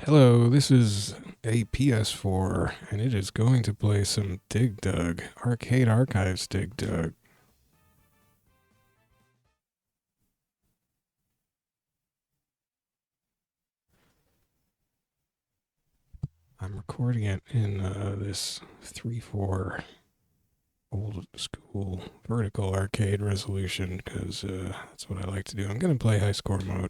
Hello, this is a PS4, and it is going to play some Dig Dug, Arcade Archives Dig Dug. I'm recording it in this 3.4 old school vertical arcade resolution because that's what I like to do. I'm going to play high score mode.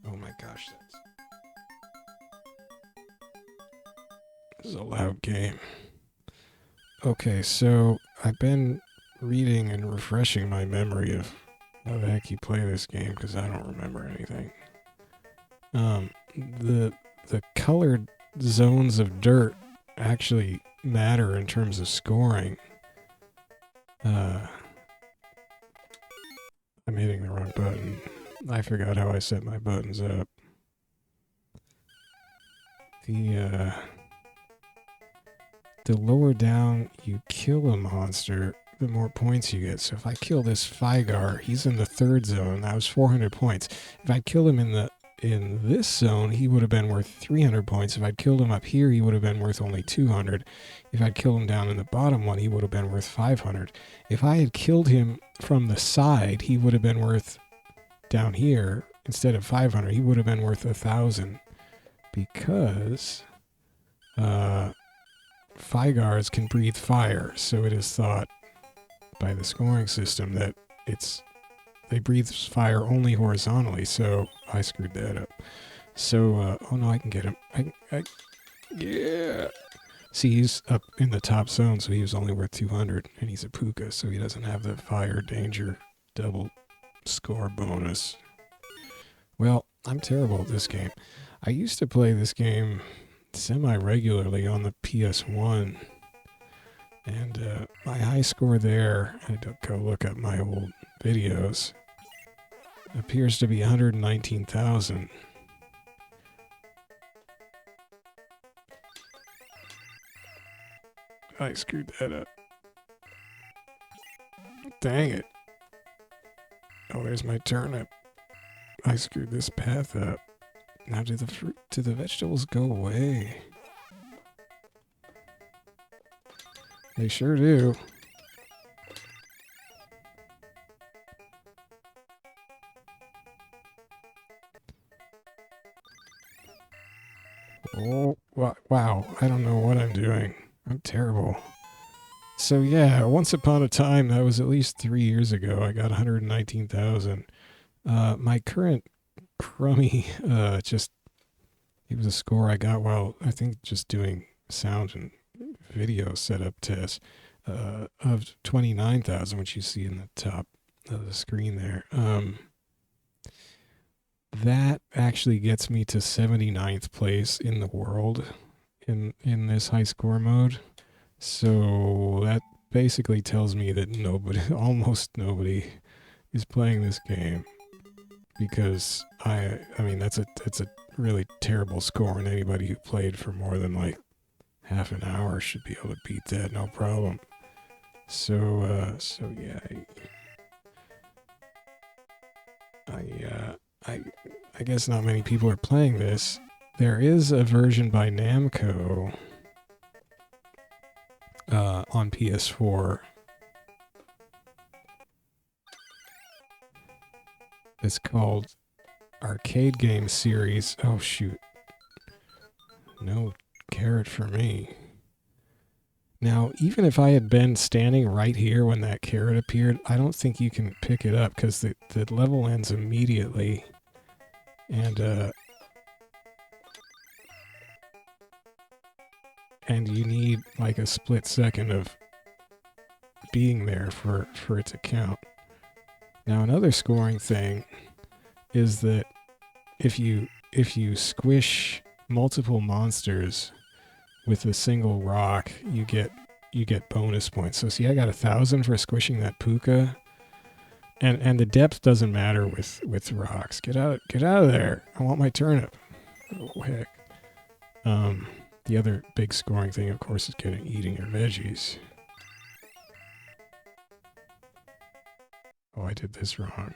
Oh my gosh, this is a loud game. Okay, so I've been reading and refreshing my memory of how the heck you play this game because I don't remember anything. The colored zones of dirt actually matter in terms of scoring. I'm hitting the wrong button. I forgot how I set my buttons up. The lower down you kill a monster, the more points you get. So if I kill this Fygar, he's in the third zone. That was 400 points. If I kill him in this zone, he would have been worth 300 points. If I'd killed him up here, he would have been worth only 200. If I'd killed him down in the bottom one, he would have been worth 500. If I had killed him from the side, he would have been worth, down here, instead of 500, he would have been worth 1,000. Because Fygars can breathe fire, so it is thought by the scoring system that they breathe fire only horizontally, so I screwed that up. So, oh no, I can get him. Yeah! See, he's up in the top zone, so he was only worth 200, and he's a Pooka, so he doesn't have the fire danger double score bonus. Well, I'm terrible at this game. I used to play this game semi-regularly on the PS1, and my high score there, I had to go look up my old videos, appears to be 119,000. I screwed that up. Dang it. Oh, there's my turnip. I screwed this path up. Now do the vegetables go away? They sure do. Oh, wow. I don't know what I'm doing. I'm terrible. So yeah, once upon a time, that was at least 3 years ago, I got 119,000. My current crummy, it was a score I got while, I think, just doing sound and video setup tests, of 29,000, which you see in the top of the screen there. That actually gets me to 79th place in the world in this high score mode. So that basically tells me that almost nobody is playing this game, because I mean that's a really terrible score, and anybody who played for more than like half an hour should be able to beat that no problem. So yeah, I guess not many people are playing this. There is a version by Namco on PS4. It's called Arcade Game Series. Oh shoot. No carrot for me. Now, even if I had been standing right here when that carrot appeared, I don't think you can pick it up because the level ends immediately. And you need like a split second of being there for it to count. Now, another scoring thing is that if you squish multiple monsters with a single rock, you get bonus points. So see, I got 1,000 for squishing that Pooka, and the depth doesn't matter with rocks. Get out of there! I want my turnip. Oh heck. The other big scoring thing, of course, is eating your veggies. Oh, I did this wrong.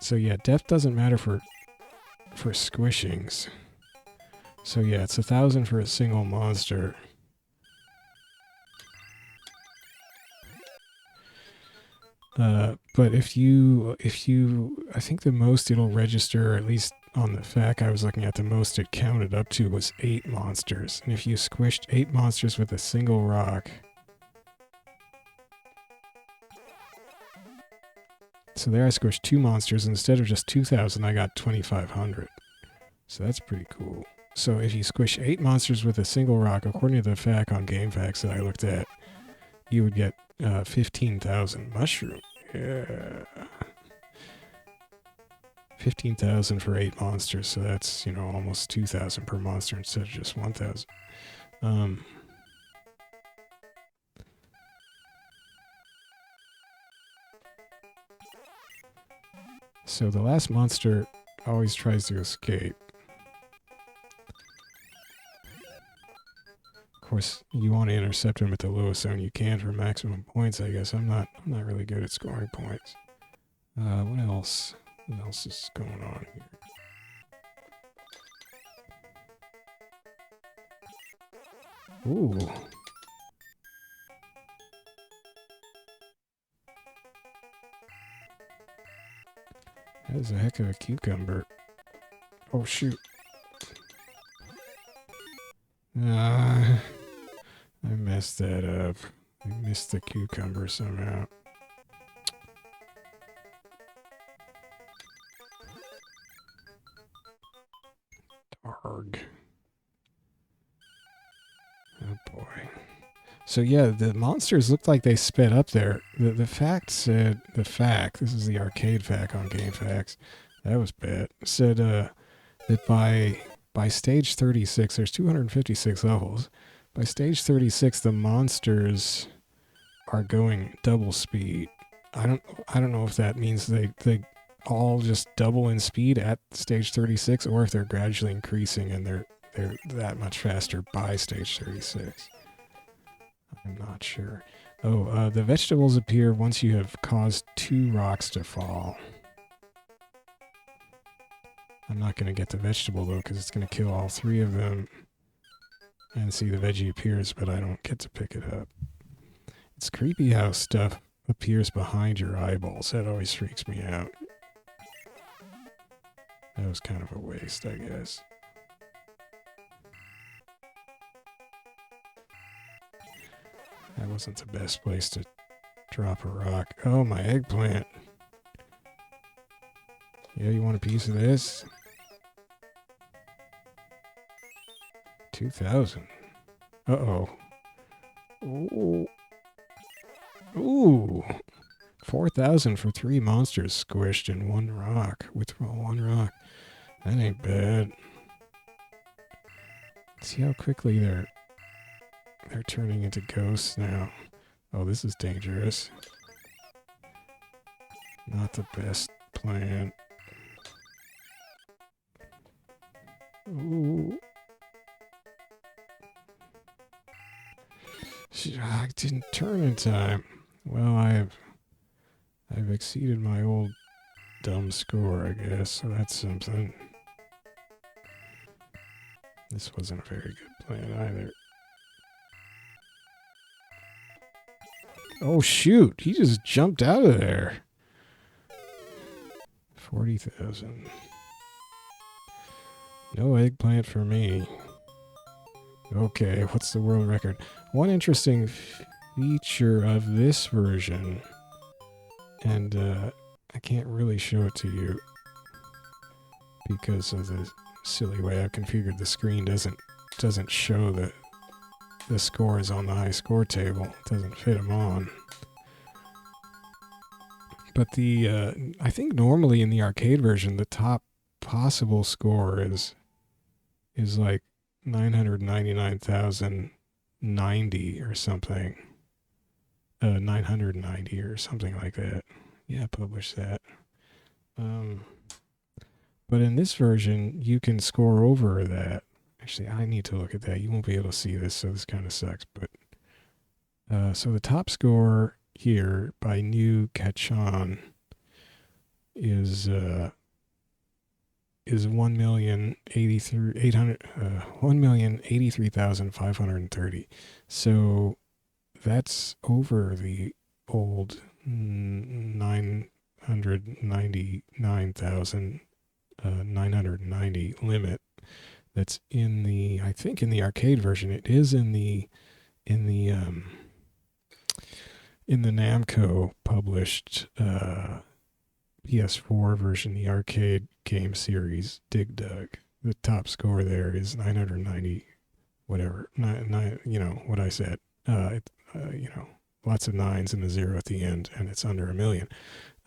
So yeah, depth doesn't matter for squishings. So yeah, it's 1,000 for a single monster. But if you, I think the most it'll register, at least on the FAQ I was looking at, the most it counted up to was 8 monsters. And if you squished 8 monsters with a single rock, so there I squished 2 monsters, and instead of just 2,000, I got 2,500. So that's pretty cool. So if you squish 8 monsters with a single rock, according to the FAQ on GameFAQs that I looked at, you would get 15,000 mushroom. Yeah. 15,000 for 8 monsters, so that's, you know, almost 2,000 per monster instead of just 1,000. So the last monster always tries to escape. Of course, you want to intercept him at the lowest zone you can for maximum points, I guess. I'm not really good at scoring points. What else? What else is going on here? Ooh. That is a heck of a cucumber. Oh, shoot. I messed that up. I missed the cucumber somehow. Arg. Oh boy. So yeah, the monsters looked like they sped up there. The fact said, this is the arcade FAQ on GameFAQs, that was bad, said that by stage 36, there's 256 levels. By stage 36, the monsters are going double speed. I don't know if that means they all just double in speed at stage 36, or if they're gradually increasing and they're that much faster by stage 36. I'm not sure. Oh, the vegetables appear once you have caused 2 rocks to fall. I'm not going to get the vegetable, though, because it's going to kill all 3 of them. And see, the veggie appears, but I don't get to pick it up. It's creepy how stuff appears behind your eyeballs. That always freaks me out. That was kind of a waste, I guess. That wasn't the best place to drop a rock. Oh, my eggplant. Yeah, you want a piece of this? 2,000. Uh-oh. Ooh. Ooh. 4,000 for 3 monsters squished in 1 rock. With 1 rock. That ain't bad. See how quickly they're turning into ghosts now. Oh, this is dangerous. Not the best plan. Ooh. I didn't turn in time. Well, I've exceeded my old dumb score, I guess, so that's something. This wasn't a very good plan either. Oh shoot, he just jumped out of there. 40,000. No eggplant for me. Okay, what's the world record? One interesting feature of this version, and I can't really show it to you because of the silly way I've configured the screen. Doesn't show the scores on the high score table. It doesn't fit them on. But I think normally in the arcade version, the top possible score is like 999,090 or something. 990 or something like that. Yeah, publish that. But in this version, you can score over that. Actually, I need to look at that. You won't be able to see this, so this kind of sucks. But so the top score here by New Kachan is 1,083,530. So that's over the old 999,990 limit that's in the, I think in the arcade version. It is in the in the Namco published PS4 version, the arcade game series Dig Dug. The top score there is 990, whatever. You know what I said. You know, lots of nines and a zero at the end, and it's under a million.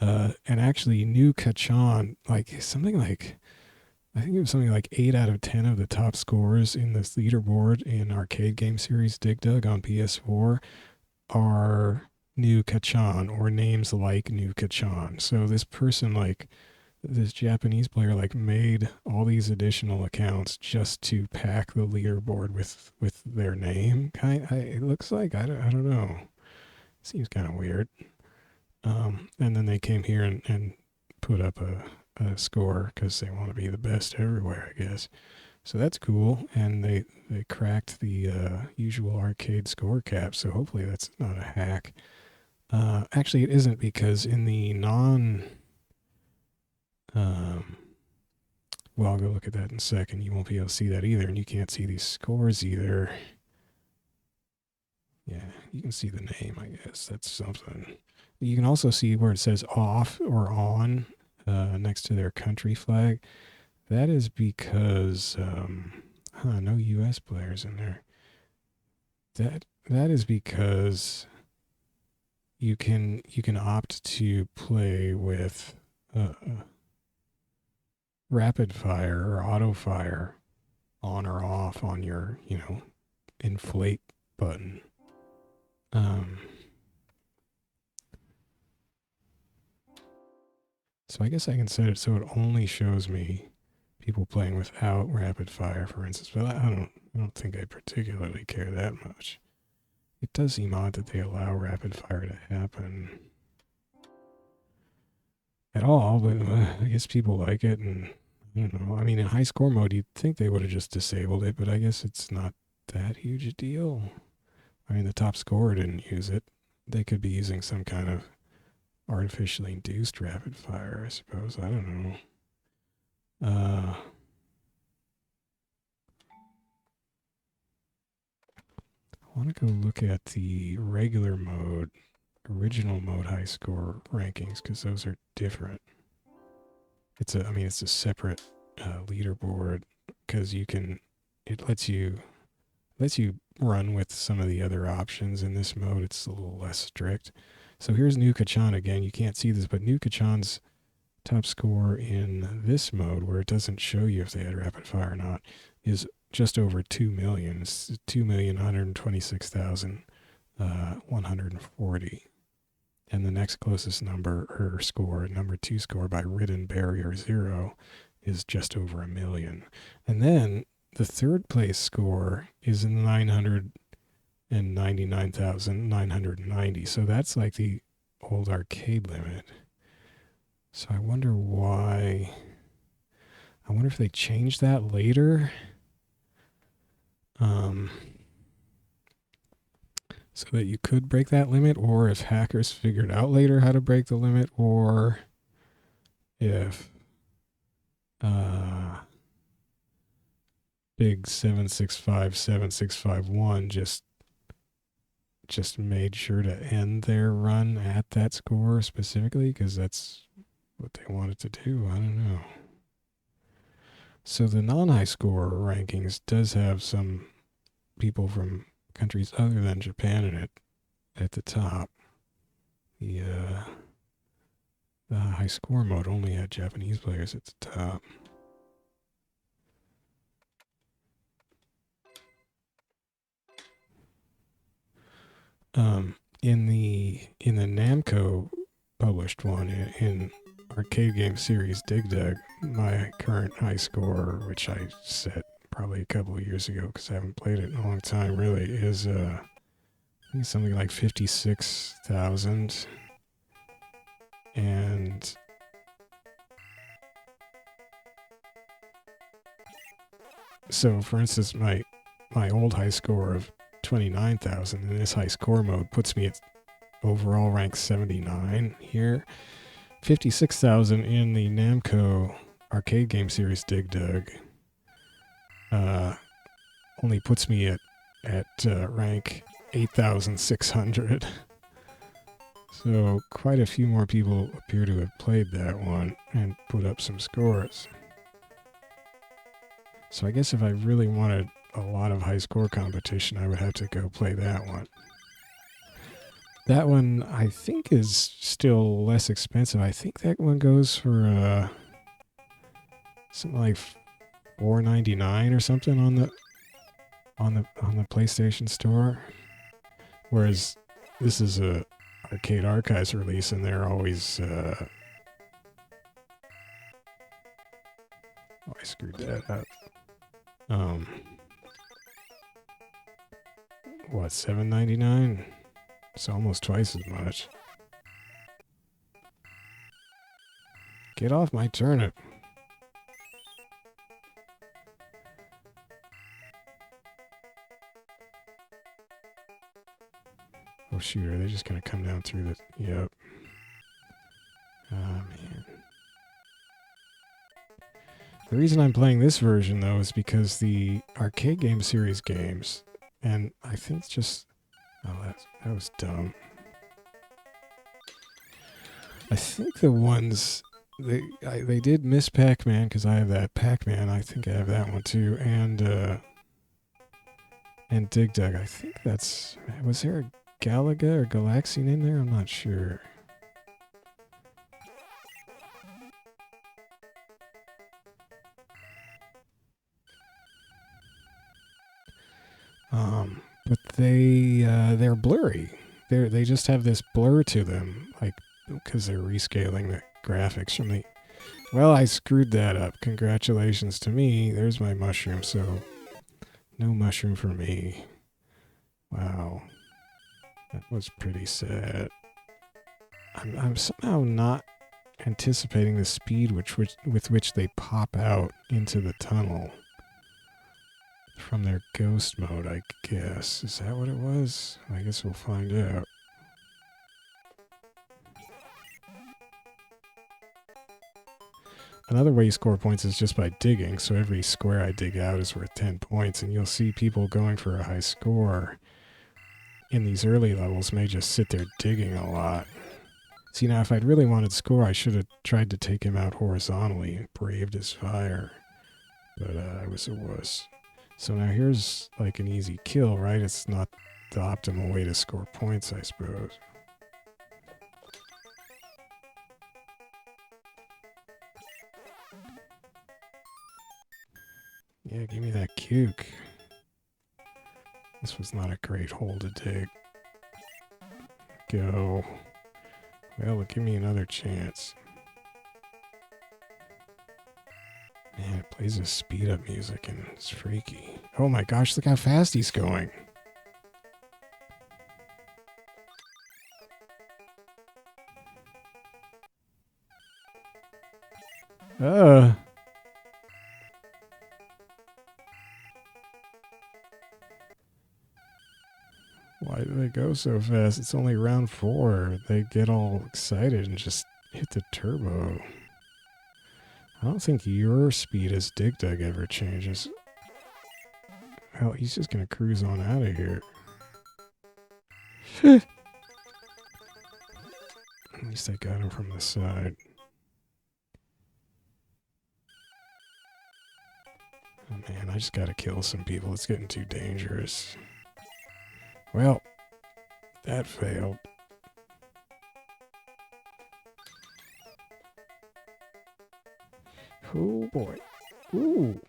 And actually, New Kachan, like something like, I think it was something like 8 out of 10 of the top scores in this leaderboard in arcade game series Dig Dug on PS4 are New Kachan or names like New Kachan. So this person, like this Japanese player, like made all these additional accounts just to pack the leaderboard with their name. It looks like, I don't know. Seems kind of weird. And then they came here and put up a score because they want to be the best everywhere, I guess. So that's cool. And they cracked the usual arcade score cap. So hopefully that's not a hack. Actually, it isn't, because in the well, I'll go look at that in a second. You won't be able to see that either, and you can't see these scores either. Yeah, you can see the name, I guess. That's something. You can also see where it says off or on next to their country flag. That is because no U.S. players in there. That is because you can opt to play with rapid fire or auto fire on or off on your, you know, inflate button. So I guess I can set it so it only shows me people playing without rapid fire, for instance. But I don't think I particularly care that much. It does seem odd that they allow rapid fire to happen at all, but I guess people like it, and I don't know. I mean, in high score mode, you'd think they would have just disabled it, but I guess it's not that huge a deal. I mean, the top scorer didn't use it. They could be using some kind of artificially induced rapid fire, I suppose. I don't know. I want to go look at the regular mode, original mode high score rankings, because those are different. I mean, it's a separate leaderboard, because it lets you run with some of the other options in this mode. It's a little less strict. So here's New Kachan again. You can't see this, but New Kachan's top score in this mode, where it doesn't show you if they had rapid fire or not, is just over 2 million. It's 2,126,140. And the next closest number or score, number 2 score by Ridden Barrier 0, is just over 1 million. And then the third place score is 999,990. So that's like the old arcade limit. So I wonder why. I wonder if they changed that later. So that you could break that limit, or if hackers figured out later how to break the limit, or if big 7657651 just made sure to end their run at that score specifically, because that's what they wanted to do. I don't know. So the non-high score rankings does have some people from countries other than Japan in it at the top. The high score mode only had Japanese players at the top. In the Namco published one, in arcade game series Dig Dug, my current high score, which I set probably a couple of years ago because I haven't played it in a long time, really, is I think something like 56,000. And So, for instance, my old high score of 29,000 in this high score mode puts me at overall rank 79 here. 56,000 in the Namco arcade game series Dig Dug. Only puts me at rank 8,600. So quite a few more people appear to have played that one and put up some scores. So I guess if I really wanted a lot of high score competition, I would have to go play that one. That one I think is still less expensive. I think that one goes for something like $4.99 or something on the PlayStation Store. Whereas this is a Arcade Archives release, and they're always oh, I screwed that up. What, $7.99? It's almost twice as much. Get off my turnip. Oh shoot, are they just gonna come down through the... Yep. Oh man. The reason I'm playing this version though is because the arcade game series games, and I think it's just... Oh, that was dumb. I think the ones... They did miss Pac-Man because I have that Pac-Man. I think I have that one too. And Dig Dug. I think that's... Was there a Galaga or Galaxian in there? I'm not sure. But they're blurry. They just have this blur to them, like because they're rescaling the graphics from the... Well, I screwed that up. Congratulations to me. There's my mushroom, so no mushroom for me. Wow. That was pretty sad. I'm somehow not anticipating the speed with which they pop out into the tunnel from their ghost mode, I guess. Is that what it was? I guess we'll find out. Another way you score points is just by digging, so every square I dig out is worth 10 points, and you'll see people going for a high score in these early levels may just sit there digging a lot. See, now if I'd really wanted score, I should have tried to take him out horizontally and braved his fire. But I was a wuss. So now here's like an easy kill, right? It's not the optimal way to score points, I suppose. Yeah, give me that cuke. This was not a great hole to dig. Go. Well, give me another chance. Man, it plays this speed up music and it's freaky. Oh my gosh, look how fast he's going. Why do they go so fast? It's only round 4. They get all excited and just hit the turbo. I don't think your speed as Dig Dug ever changes. Well, he's just gonna cruise on out of here. At least I got him from the side. Oh man, I just gotta kill some people. It's getting too dangerous. Well, that failed. Oh boy. Ooh.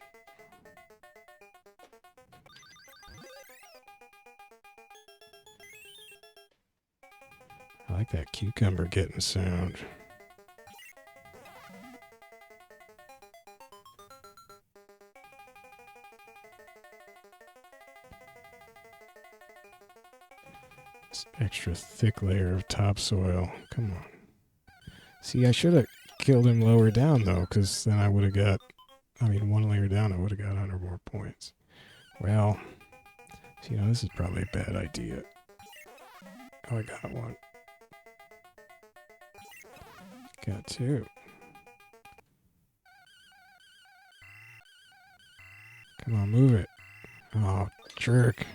I like that cucumber getting sound. This extra thick layer of topsoil. Come on. See, I should have killed him lower down though, because then I would have got I mean, one layer down, I would have got 100 more points. Well, you know, this is probably a bad idea. Oh, I got one. Got two. Come on, move it. Oh, jerk.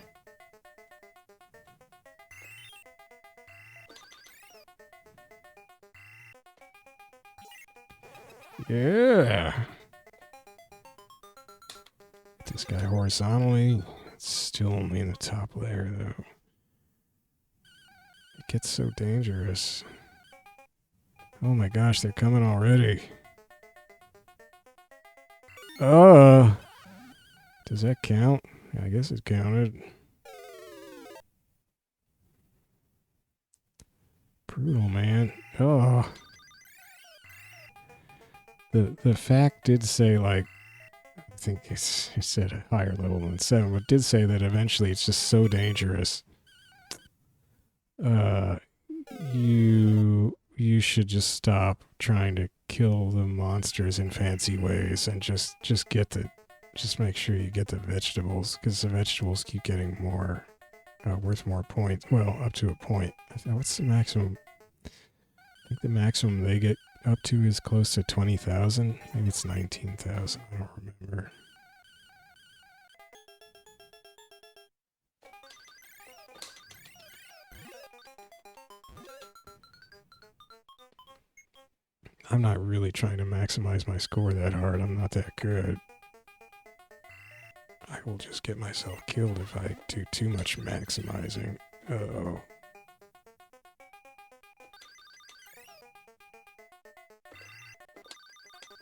Yeah. Get this guy horizontally. It's still only in the top layer, though. It gets so dangerous. Oh my gosh, they're coming already. Does that count? Yeah, I guess it counted. Brutal, man. Oh. The fact did say, like, I think it said a higher level than 7, but did say that eventually it's just so dangerous. You should just stop trying to kill the monsters in fancy ways and just make sure you get the vegetables, because the vegetables keep getting more worth more points. Well, up to a point. What's the maximum? I think the maximum they get up to is close to 20,000. Maybe it's 19,000. I don't remember. I'm not really trying to maximize my score that hard. I'm not that good. I will just get myself killed if I do too much maximizing. Uh-oh.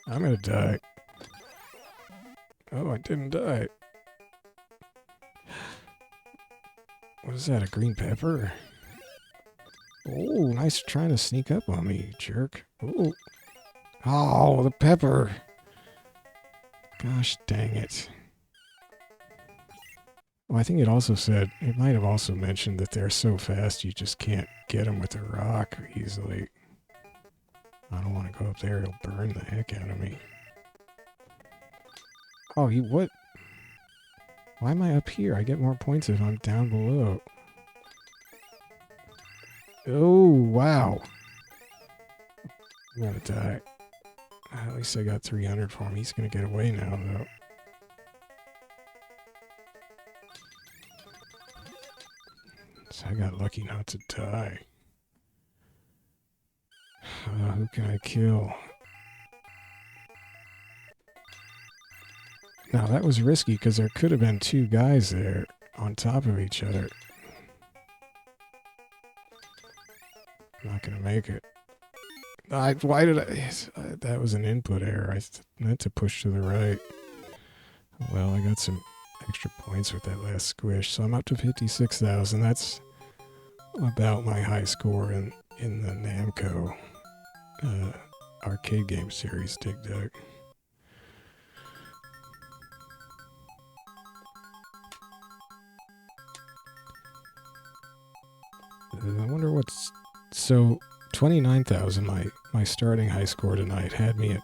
I'm gonna die. Oh, I didn't die. What is that, a green pepper? Oh, nice trying to sneak up on me, you jerk. Oh. Oh, the pepper. Gosh dang it. Well, I think it also said, it might have also mentioned that they're so fast you just can't get them with a rock easily. I don't want to go up there, it'll burn the heck out of me. Oh, what? Why am I up here? I get more points if I'm down below. Oh, wow. I'm gonna die. At least I got 300 for him. He's gonna get away now, though. So I got lucky not to die. Who can I kill? Now, that was risky because there could have been two guys there on top of each other. I'm not going to make it. Why did I... that was an input error. I meant to push to the right. Well, I got some extra points with that last squish, so I'm up to 56,000. That's about my high score in the Namco arcade game series, Dig Dug. I wonder what's... So, 29,000, my starting high score tonight, had me at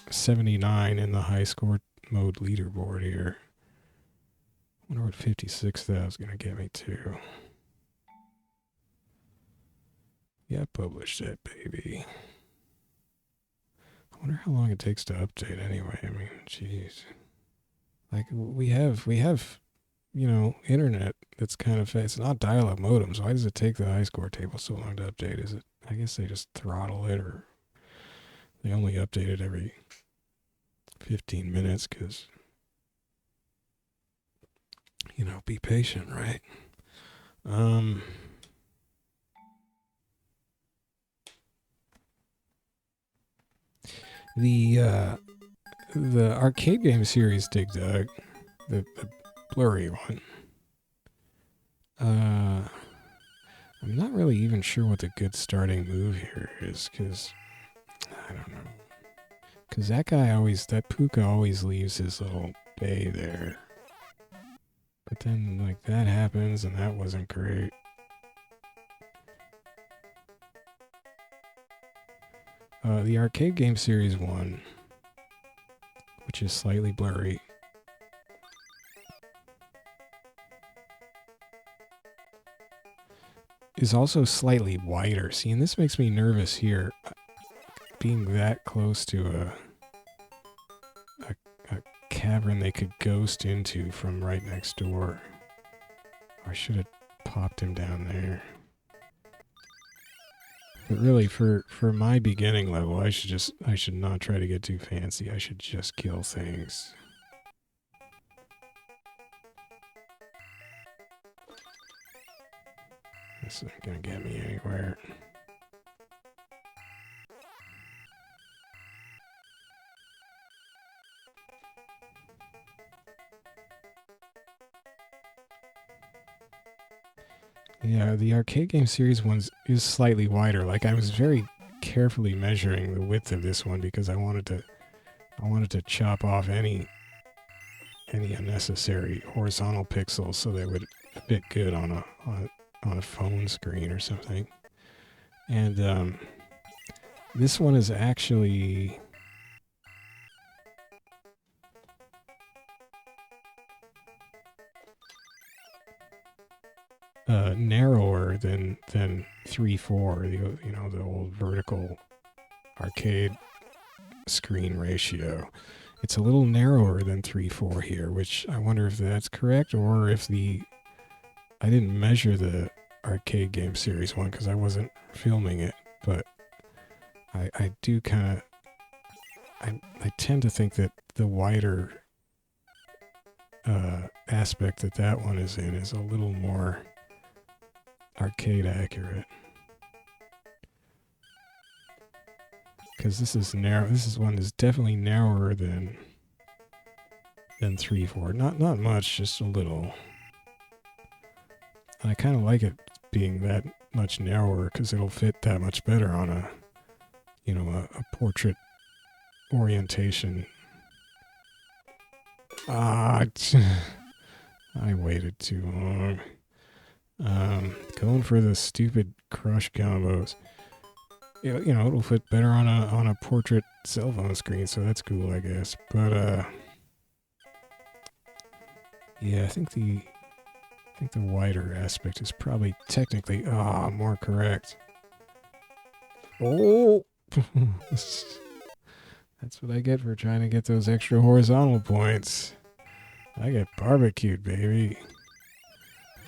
79 in the high score mode leaderboard here. I wonder what 56,000 is going to get me to. Yeah, publish that, baby. I wonder how long it takes to update anyway. I mean, jeez. Like, we have, you know, internet that's kind of fast. It's not dial-up modems. Why does it take the high score table so long to update? Is it, I guess they just throttle it, or they only update it every 15 minutes because, you know, be patient, right? The arcade game series Dig Dug, the blurry one. I'm not really even sure what the good starting move here is, because I don't know. Because that Pooka always leaves his little bay there. But then, like, that happens, and that wasn't great. The arcade game series one, which is slightly blurry. Is also slightly wider. See, and this makes me nervous here. Being that close to a cavern they could ghost into from right next door. I should have popped him down there. But really, for my beginning level, I should not try to get too fancy. I should just kill things. This isn't gonna get me anywhere. Yeah, the arcade game series ones is slightly wider. Like, I was very carefully measuring the width of this one because I wanted to chop off any unnecessary horizontal pixels so they would fit good on a phone screen or something. And this one is actually narrower than 3:4, the old vertical arcade screen ratio. It's a little narrower than 3:4 here, which I wonder if that's correct, or if I didn't measure the arcade game series one because I wasn't filming it, but I do kind of, I tend to think that the wider aspect that one is in is a little more arcade accurate. Because this is narrow. This one is definitely narrower than 3:4. Not much, just a little. And I kind of like it being that much narrower because it'll fit that much better on a portrait orientation. I waited too long. Going for the stupid crush combos. It'll fit better on a portrait cell phone screen, so that's cool, I guess. But yeah, I think the wider aspect is probably technically more correct. Oh, that's what I get for trying to get those extra horizontal points. I get barbecued, baby.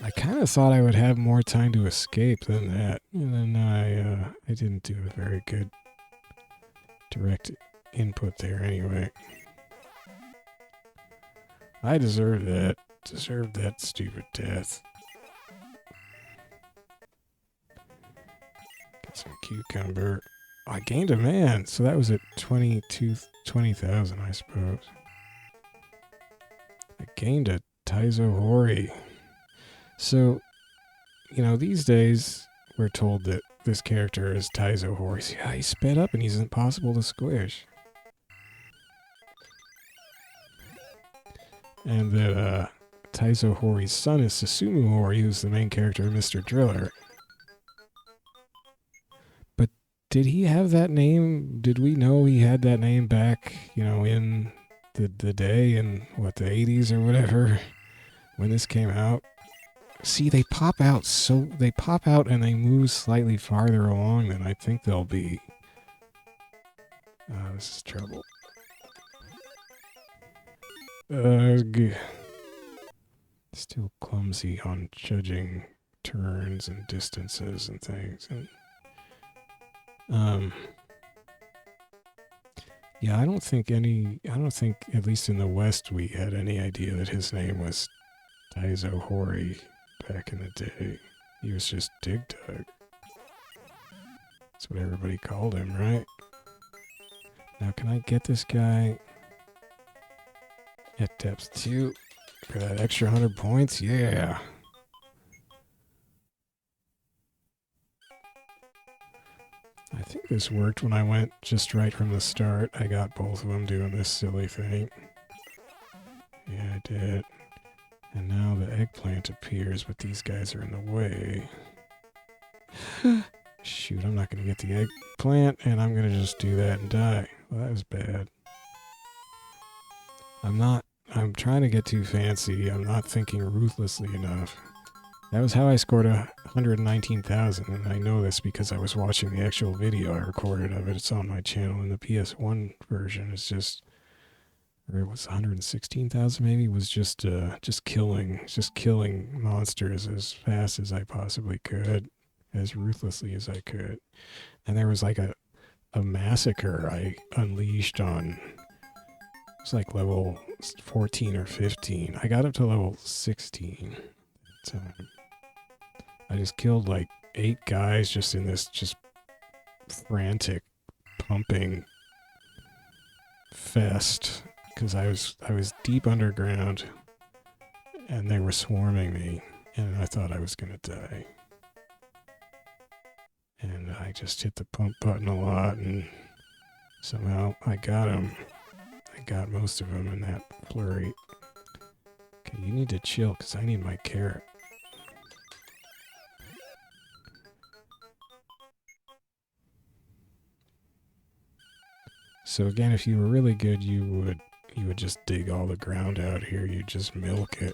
I kind of thought I would have more time to escape than that, and then I didn't do a very good direct input there anyway. I deserved that. Deserved that stupid death. Get some cucumber. I gained a man, so that was at 20,000, I suppose. I gained a Taizo Hori. So, these days, we're told that this character is Taizo Hori. Yeah, he's sped up and he's impossible to squish. And that Taizo Hori's son is Susumu Hori, who's the main character of Mr. Driller. But did he have that name? Did we know he had that name back, in the day in, the 80s or whatever, when this came out? See, they pop out and they move slightly farther along than I think they'll be. This is trouble. Still clumsy on judging turns and distances and things. And, yeah, I don't think, at least in the West, we had any idea that his name was Taizo Hori. Back in the day, he was just Dig Dug. That's what everybody called him, right? Now, can I get this guy at depth 2 for that extra 100 points? Yeah. I think this worked when I went just right from the start. I got both of them doing this silly thing. Yeah, I did. And now the eggplant appears, but these guys are in the way. Shoot, I'm not going to get the eggplant, and I'm going to just do that and die. Well, that was bad. I'm trying to get too fancy. I'm not thinking ruthlessly enough. That was how I scored 119,000, and I know this because I was watching the actual video I recorded of it. It's on my channel, and the PS1 version is just, or it was 116,000 maybe, was just killing monsters as fast as I possibly could, as ruthlessly as I could. And there was like a massacre I unleashed on, it's like level 14 or 15. I got up to level 16 time. I just killed like 8 guys just in this just frantic pumping fest because I was deep underground and they were swarming me and I thought I was gonna die. And I just hit the pump button a lot and somehow I got him. I got most of them in that flurry. Okay, you need to chill because I need my carrot. So again, if you were really good, you would just dig all the ground out here. You just milk it.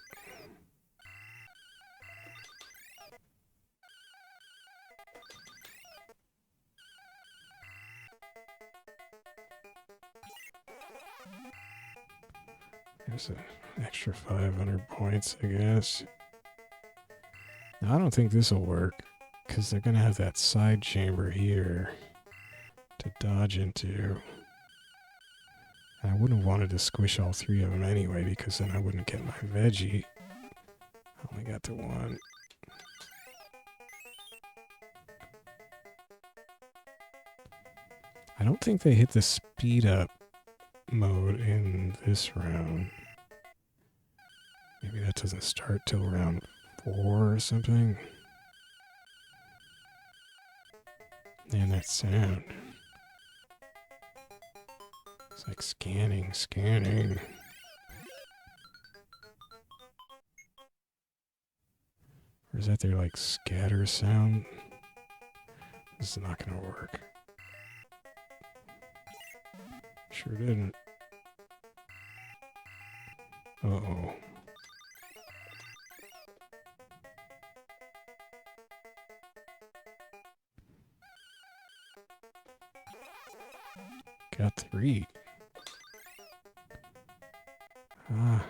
There's an extra 500 points, I guess. Now, I don't think this will work because they're going to have that side chamber here to dodge into. I wouldn't have wanted to squish all 3 of them anyway because then I wouldn't get my veggie. I only got the 1. I don't think they hit the speed up mode in this round. Maybe that doesn't start till round 4 or something. And that sound. It's like scanning. Or is that their like scatter sound? This is not gonna work. Sure didn't. Uh-oh. Got 3. Ah.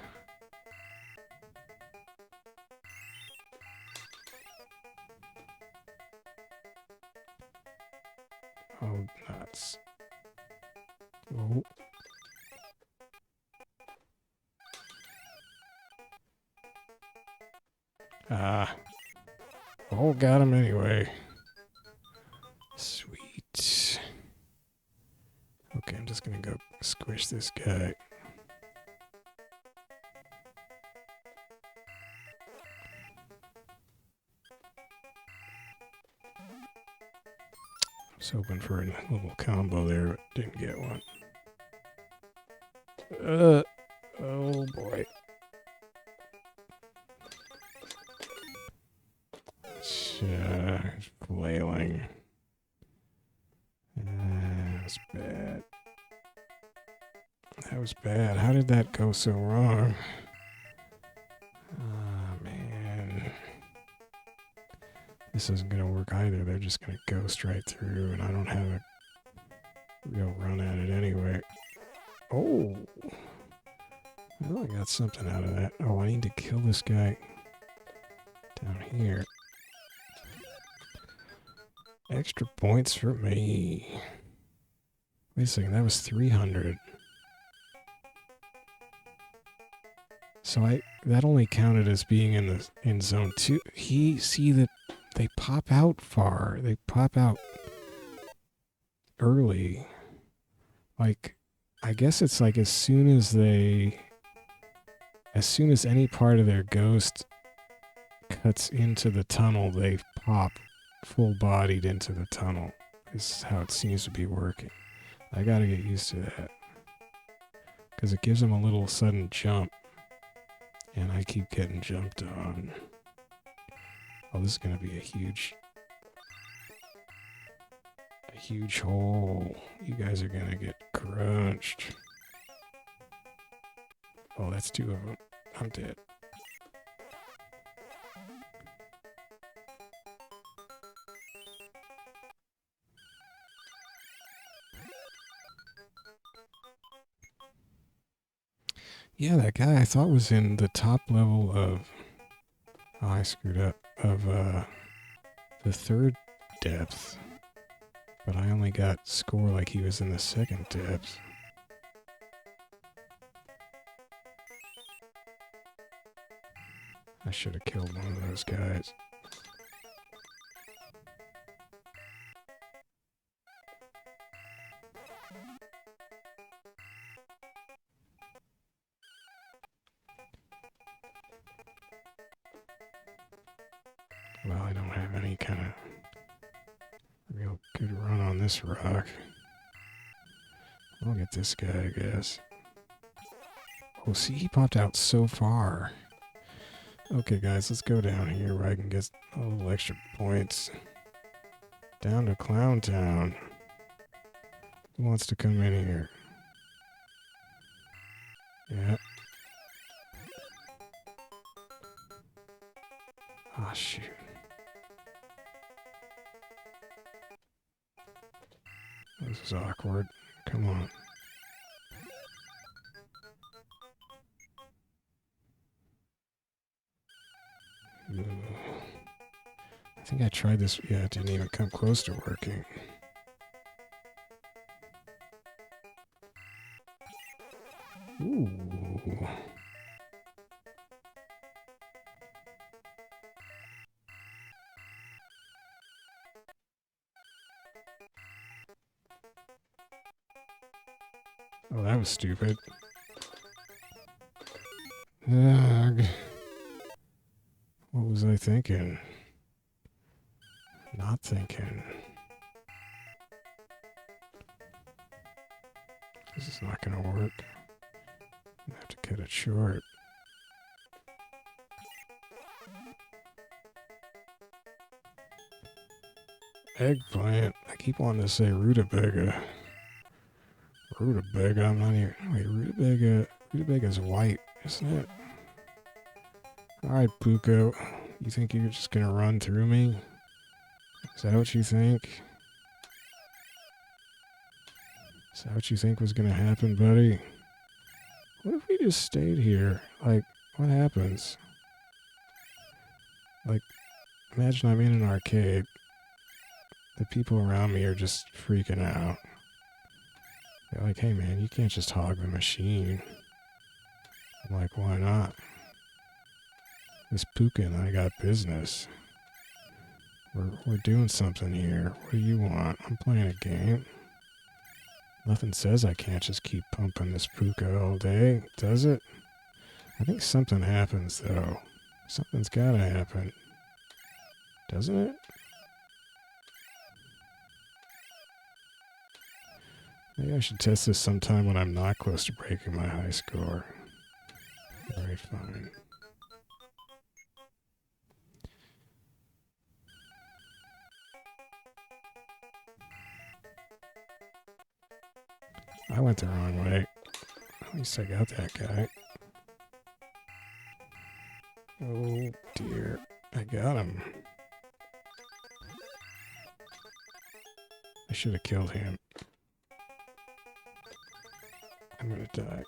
Oh, nuts. Oh. Ah. Oh, got him anyway. Sweet. Okay, I'm just gonna go squish this guy. I was hoping for a little combo there, but didn't get one. Oh boy. Flailing. That was bad. That was bad. How did that go so wrong? Oh, man. This isn't going to work either. They're just going to ghost right through, and I don't have a real run at it anyway. Oh! Well, I got something out of that. Oh, I need to kill this guy down here. Extra points for me. Wait a second, that was 300. So that only counted as being in zone 2. See that they pop out far. They pop out early. Like, I guess it's like as soon as any part of their ghost cuts into the tunnel, they pop full-bodied into the tunnel. This is how it seems to be working. I gotta get used to that. Because it gives them a little sudden jump. And I keep getting jumped on. Oh, this is gonna be a huge hole. You guys are gonna get crunched. Oh, that's 2 of them. I'm dead. Yeah, that guy I thought was in the top level of... Oh, I screwed up. Of, the 3rd depth. But I only got score like he was in the 2nd depth. I should have killed one of those guys. Well, I don't have any kind of real good run on this rock. I'll get this guy, I guess. Oh, see, he popped out so far. Okay, guys, let's go down here where I can get a little extra points. Down to Clown Town. Who wants to come in here? Yeah. Ah, shoot. This is awkward. Come on. I think I tried this. Yeah, it didn't even come close to working. Ooh. Oh, that was stupid. Ugh. What was I thinking? Not thinking. This is not going to work. I have to cut it short. Eggplant. I keep wanting to say rutabaga. Rutabaga. I'm not even. Wait, rutabaga. Rutabaga is white, isn't it? Alright, Pooka. You think you're just going to run through me? Is that what you think? Is that what you think was going to happen, buddy? What if we just stayed here? Like, what happens? Like, imagine I'm in an arcade. The people around me are just freaking out. They're like, hey man, you can't just hog the machine. I'm like, why not? This Pooka and I got business. We're doing something here. What do you want? I'm playing a game. Nothing says I can't just keep pumping this Pooka all day, does it? I think something happens, though. Something's gotta happen. Doesn't it? Maybe I should test this sometime when I'm not close to breaking my high score. Alright, fine. I went the wrong way. At least I got that guy. Oh dear. I got him. I should have killed him. I'm gonna die.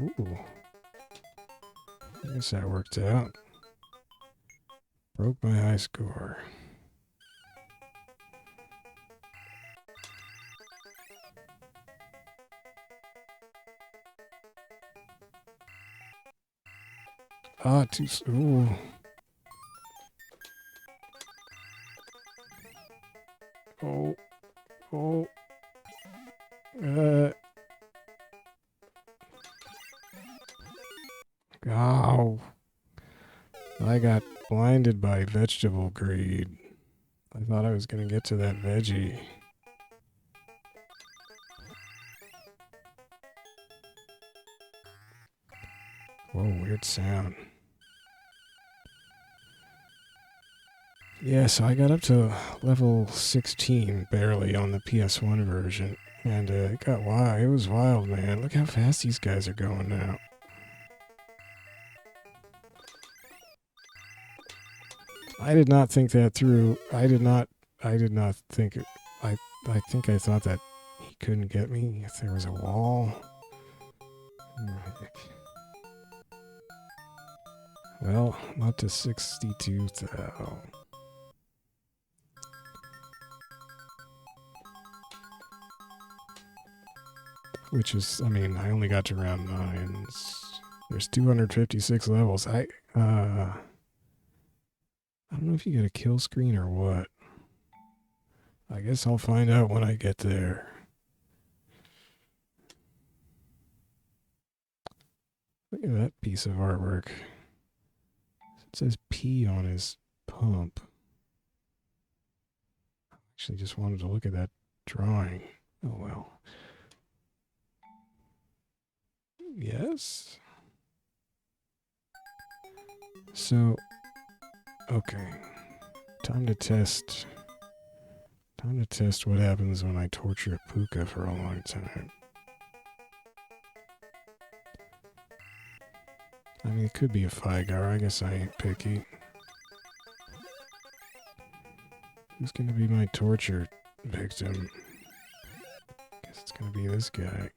Ooh. I guess that worked out. Broke my high score. Ah, too ooh. Oh. Oh. Oh. I got blinded by vegetable greed. I thought I was going to get to that veggie. Whoa, weird sound. Yeah, so I got up to level 16 barely on the PS1 version. And it got wild. It was wild, man. Look how fast these guys are going now. I did not think that through. I did not think it. I think I thought that he couldn't get me if there was a wall. Well, I'm up to 62,000. Which is, I mean, I only got to round 9. There's 256 levels. I don't know if you get a kill screen or what. I guess I'll find out when I get there. Look at that piece of artwork. It says P on his pump. I actually just wanted to look at that drawing. Oh well. Yes. So, okay. Time to test what happens when I torture Pooka for a long time. I mean, it could be a Figar. I guess I ain't picky. Who's gonna be my torture victim? Guess it's gonna be this guy.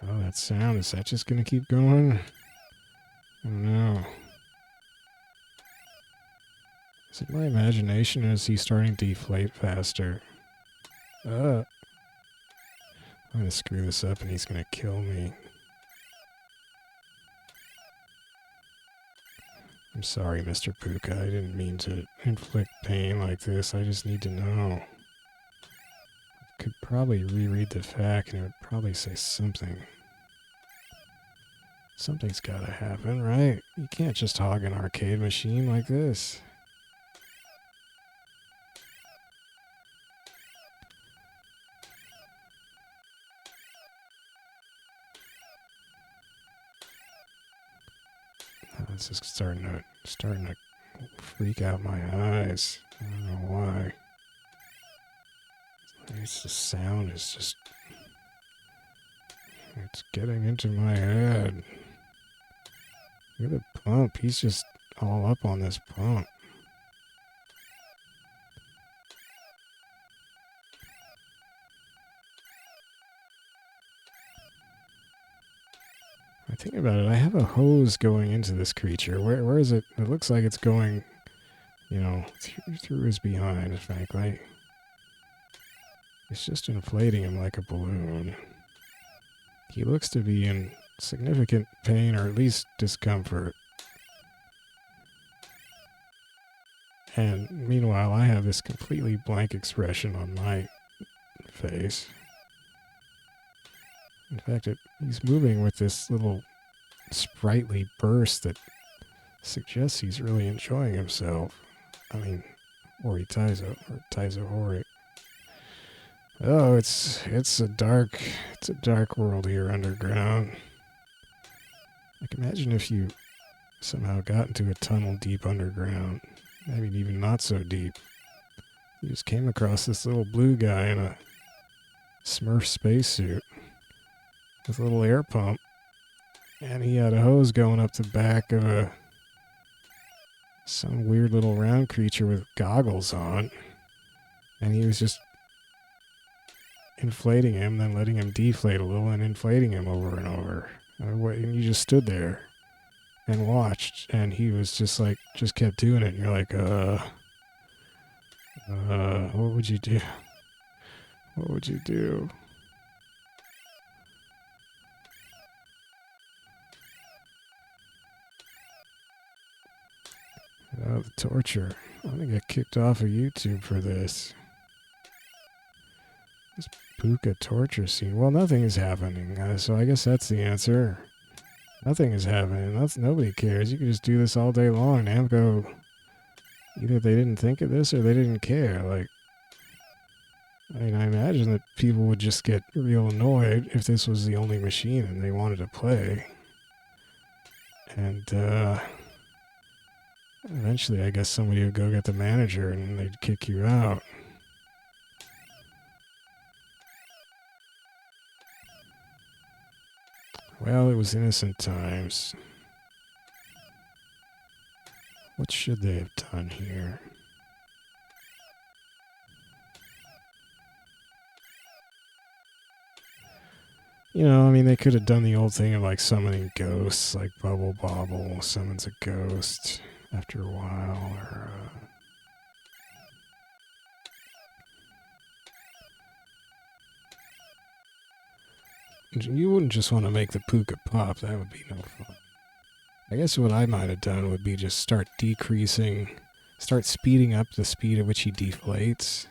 Oh, that sound, is that just gonna keep going? I don't know. Is it my imagination or is he starting to deflate faster? I'm gonna screw this up and he's gonna kill me. I'm sorry, Mr. Pooka. I didn't mean to inflict pain like this. I just need to know. I could probably reread the fact and it would probably say something. Something's gotta happen, right? You can't just hog an arcade machine like this. Oh, this is starting to freak out my eyes. I don't know why. It's the sound is just, it's getting into my head. Look at the pump. He's just all up on this pump. I think about it. I have a hose going into this creature. Where is it? It looks like it's going, you know, through his behind, frankly. It's just inflating him like a balloon. He looks to be in significant pain or at least discomfort. And meanwhile, I have this completely blank expression on my face. In fact, he's moving with this little sprightly burst that suggests he's really enjoying himself. I mean, Ori Taizo, or Taizo Ori. Oh, it's a dark world here underground. Like, imagine if you somehow got into a tunnel deep underground, maybe even not so deep. You just came across this little blue guy in a Smurf spacesuit with a little air pump, and he had a hose going up the back of some weird little round creature with goggles on, and he was just inflating him, then letting him deflate a little, and inflating him over and over. And you just stood there and watched, and he was just kept doing it, and you're like, what would you do? What would you do? Oh, the torture. I'm gonna get kicked off of YouTube for this. This Pooka torture scene. Well, nothing is happening, so I guess that's the answer. Nothing is happening. Nobody cares. You can just do this all day long. Namco, either they didn't think of this or they didn't care. Like, I mean, I imagine that people would just get real annoyed if this was the only machine and they wanted to play. And eventually, I guess somebody would go get the manager and they'd kick you out. Well, it was innocent times. What should they have done here? You know, I mean, they could have done the old thing of like summoning ghosts, like Bubble Bobble summons a ghost after a while, or you wouldn't just want to make the Pooka pop. That would be no fun. I guess what I might have done would be just start speeding up the speed at which he deflates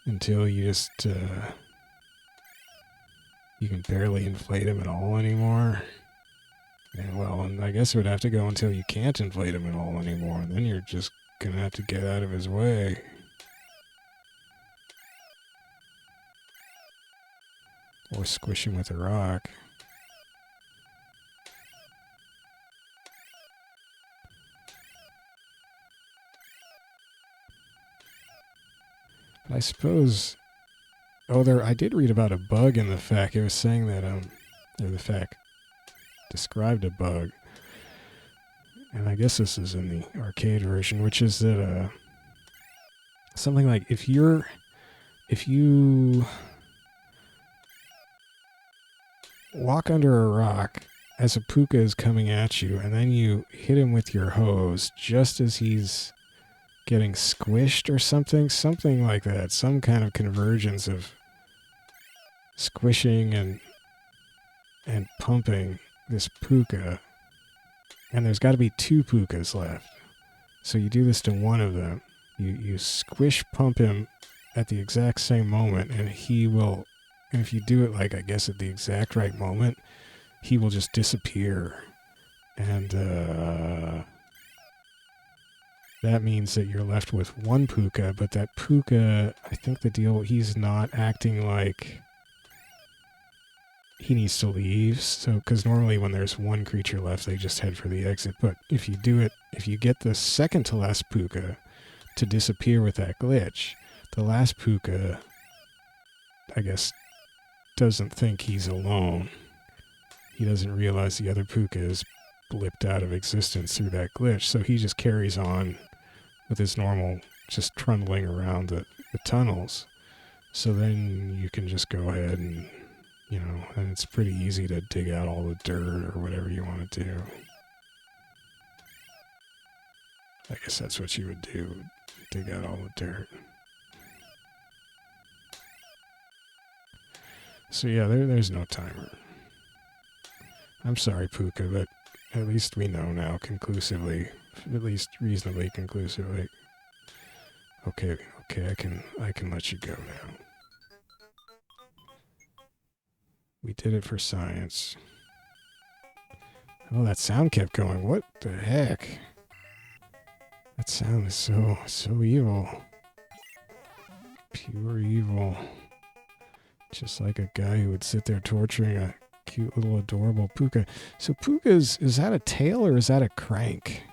until you just, you can barely inflate him at all anymore. And well, and I guess it would have to go until you can't inflate him at all anymore. And then you're just gonna have to get out of his way. Or squish him with a rock. But I suppose... Oh, I did read about a bug in the FAQ. It was saying that, or the FAQ described a bug. And I guess this is in the arcade version, which is that, something like if you walk under a rock as a Pooka is coming at you, and then you hit him with your hose just as he's getting squished or something like that. Some kind of convergence of squishing and pumping this Pooka. And there's got to be 2 Pookas left. So you do this to one of them. You squish pump him at the exact same moment, and he will... And if you do it, like, I guess at the exact right moment, he will just disappear. And that means that you're left with 1 Pooka, but that Pooka, I think the deal, he's not acting like he needs to leave. So, because normally when there's 1 creature left, they just head for the exit. But if you do it, if you get the second to last Pooka to disappear with that glitch, the last Pooka, I guess, doesn't think he's alone. He doesn't realize the other Pooka is blipped out of existence through that glitch, so he just carries on with his normal, just trundling around the tunnels. So then you can just go ahead and, you know, and it's pretty easy to dig out all the dirt or whatever you want to do. I guess that's what you would do, dig out all the dirt. So yeah, there's no timer. I'm sorry, Pooka, but at least we know now conclusively, at least reasonably conclusively. Okay, I can let you go now. We did it for science. Oh, that sound kept going. What the heck? That sound is so evil. Pure evil. Just like a guy who would sit there torturing a cute little adorable Pooka. So Pookas, is that a tail or is that a crank?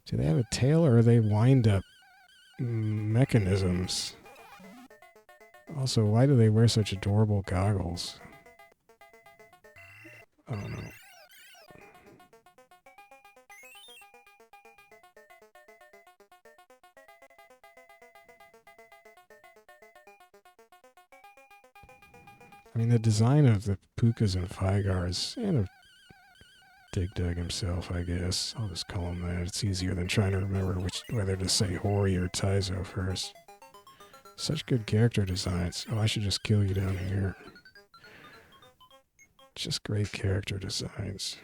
Do they have a tail or are they wind-up mechanisms? Also, why do they wear such adorable goggles? I don't know. I mean, the design of the Pookas and Figars, and of Dig Dug himself, I guess. I'll just call him that. It's easier than trying to remember whether to say Hori or Taizo first. Such good character designs. Oh, I should just kill you down here. Just great character designs.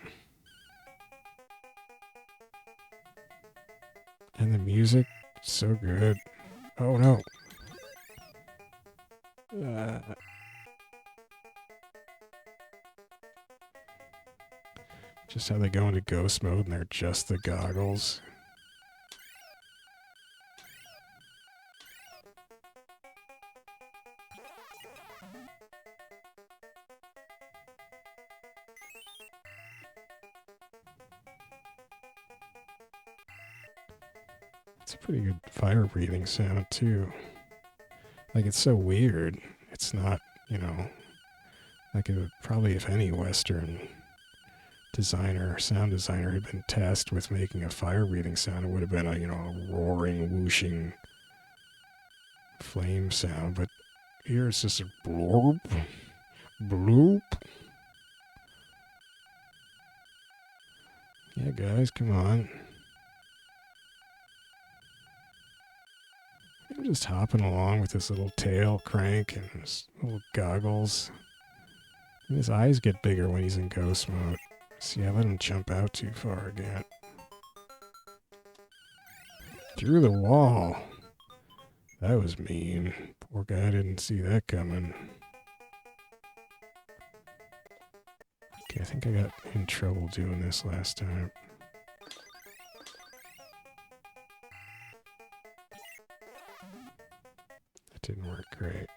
And the music, so good. Oh no. Just how they go into ghost mode and they're just the goggles. It's a pretty good fire breathing sound too. Like, it's so weird. It's not, you know, like it would probably, if any Western designer, sound designer had been tasked with making a fire breathing sound, it would have been a, you know, a roaring, whooshing flame sound. But here it's just a blorp, bloop. Yeah, guys, come on. I'm just hopping along with this little tail crank and his little goggles. And his eyes get bigger when he's in ghost mode. See, I let him jump out too far again. Through the wall. That was mean. Poor guy didn't see that coming. Okay, I think I got in trouble doing this last time. That didn't work great.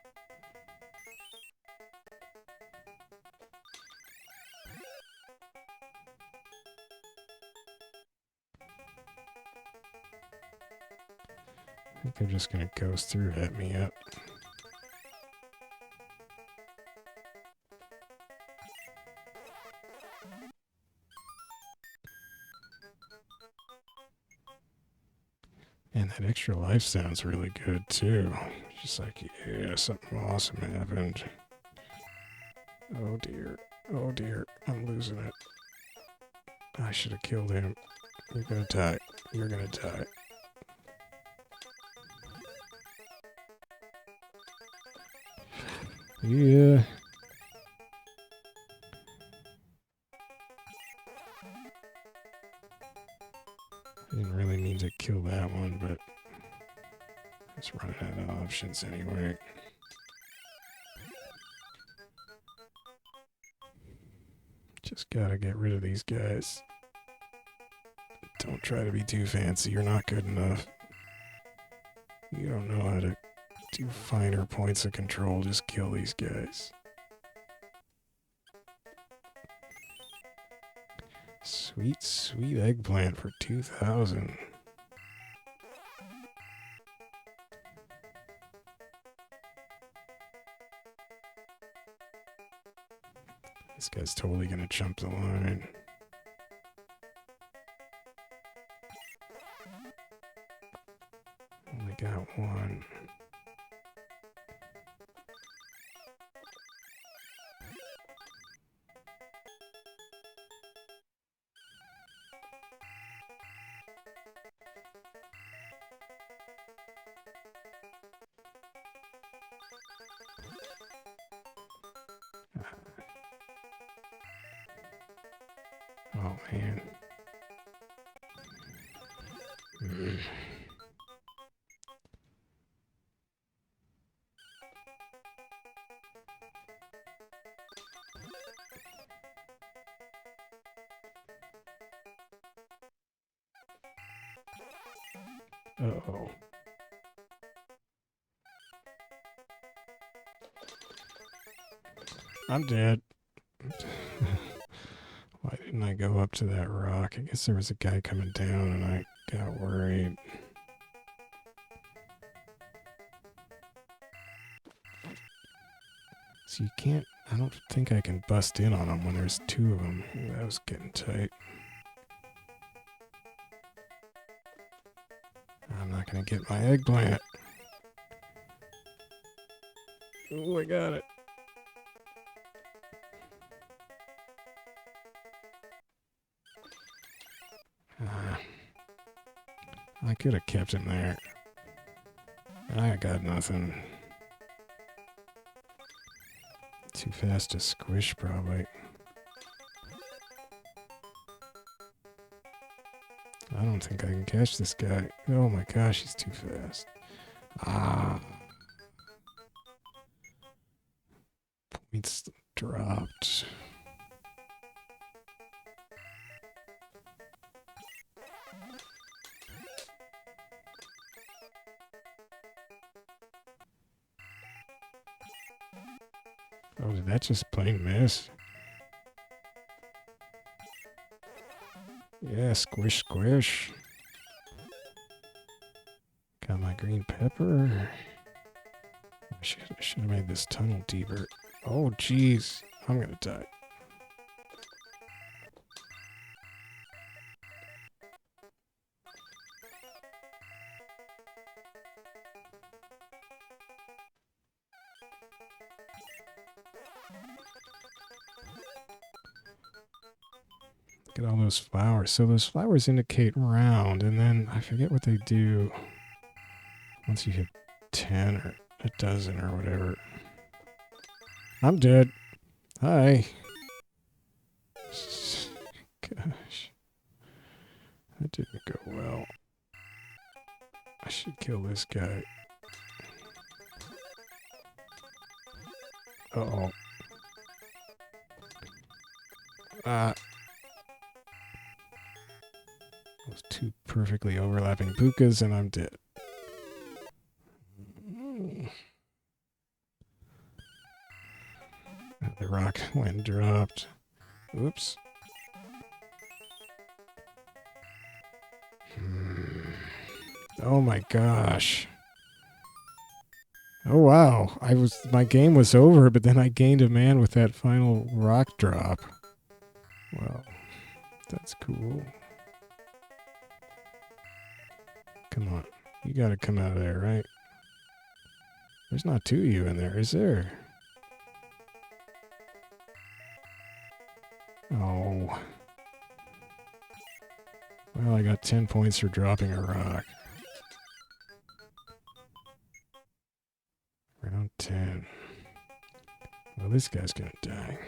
I think they're just gonna ghost through, hit me up. And that extra life sounds really good too. Just like, yeah, something awesome happened. Oh dear. Oh dear. I'm losing it. I should have killed him. You're gonna die. You're gonna die. Yeah. I didn't really mean to kill that one, but I was running out of options anyway. Just gotta get rid of these guys. Don't try to be too fancy. You're not good enough. You don't know how to do finer points of control. Just kill these guys. Sweet, sweet eggplant for 2,000. This guy's totally gonna jump the line. Only got one. Oh man. Uh-oh. I'm dead. Why didn't I go up to that rock? I guess there was a guy coming down and I got worried. So you can't, I don't think I can bust in on them when there's two of them. That was getting tight. I'm not going to get my eggplant. Oh, I got it. I could have kept him there. I got nothing. Too fast to squish, probably. I don't think I can catch this guy. Oh my gosh, he's too fast. Ah. Points dropped. Oh, did that just plain miss? Yeah, squish, squish. Got my green pepper. I should have made this tunnel deeper. Oh, jeez. I'm gonna die. Look at all those flowers. So those flowers indicate round, and then I forget what they do once you hit 10 or a dozen or whatever. I'm dead. Hi. Gosh. That didn't go well. I should kill this guy. Uh-oh. Those two perfectly overlapping Pookas, and I'm dead. The rock when dropped. Oops. Oh my gosh. Oh wow. My game was over, but then I gained a man with that final rock drop. Well, that's cool. Come on. You gotta come out of there, right? There's not two of you in there, is there? Oh. Well, I got 10 points for dropping a rock. Round 10. Well, this guy's gonna die.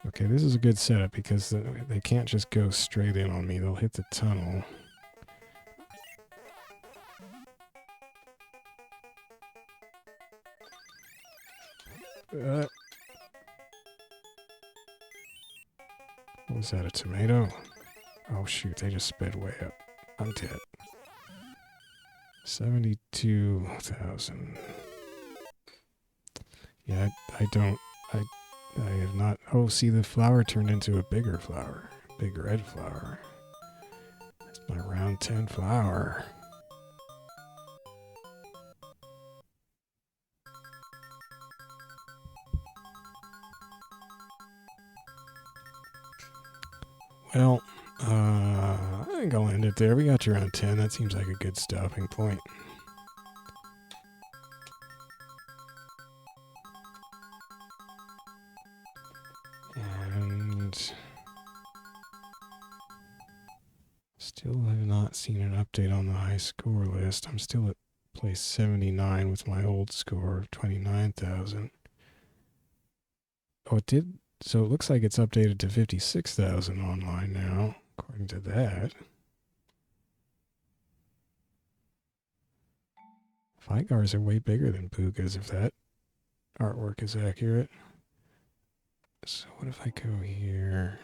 Okay, this is a good setup because they can't just go straight in on me. They'll hit the tunnel. What was that, a tomato? Oh shoot, they just sped way up. I'm dead. 72,000. Yeah, I have not... Oh, see, the flower turned into a bigger flower. Big red flower. That's my round 10 flower. Well, I think I'll end it there. We got to round 10. That seems like a good stopping point. And still have not seen an update on the high score list. I'm still at place 79 with my old score of 29,000. Oh, it did. So it looks like it's updated to 56,000 online now, according to that. Figars are way bigger than Pookas if that artwork is accurate. So what if I go here?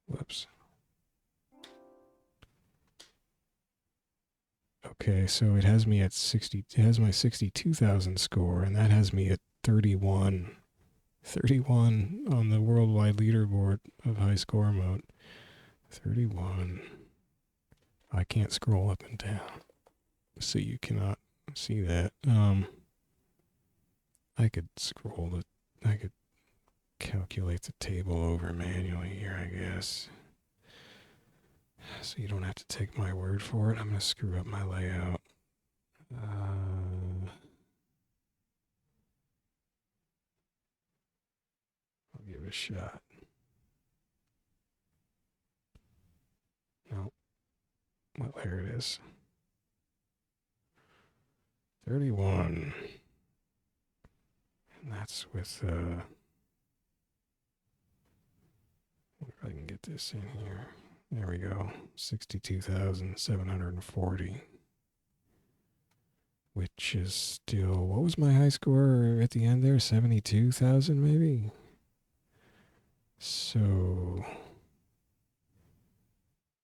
Whoops. Okay, so it has me at 60. It has my 62,000 score, and that has me at 31. 31 on the worldwide leaderboard of high score mode. 31. I can't scroll up and down, so you cannot see that. I could I could calculate the table over manually here, I guess. So you don't have to take my word for it. I'm going to screw up my layout. I'll give it a shot. No. Well, there it is. 31. And that's with, I wonder if I can get this in here. There we go. 62,740. Which is still, what was my high score at the end there? 72,000 maybe? So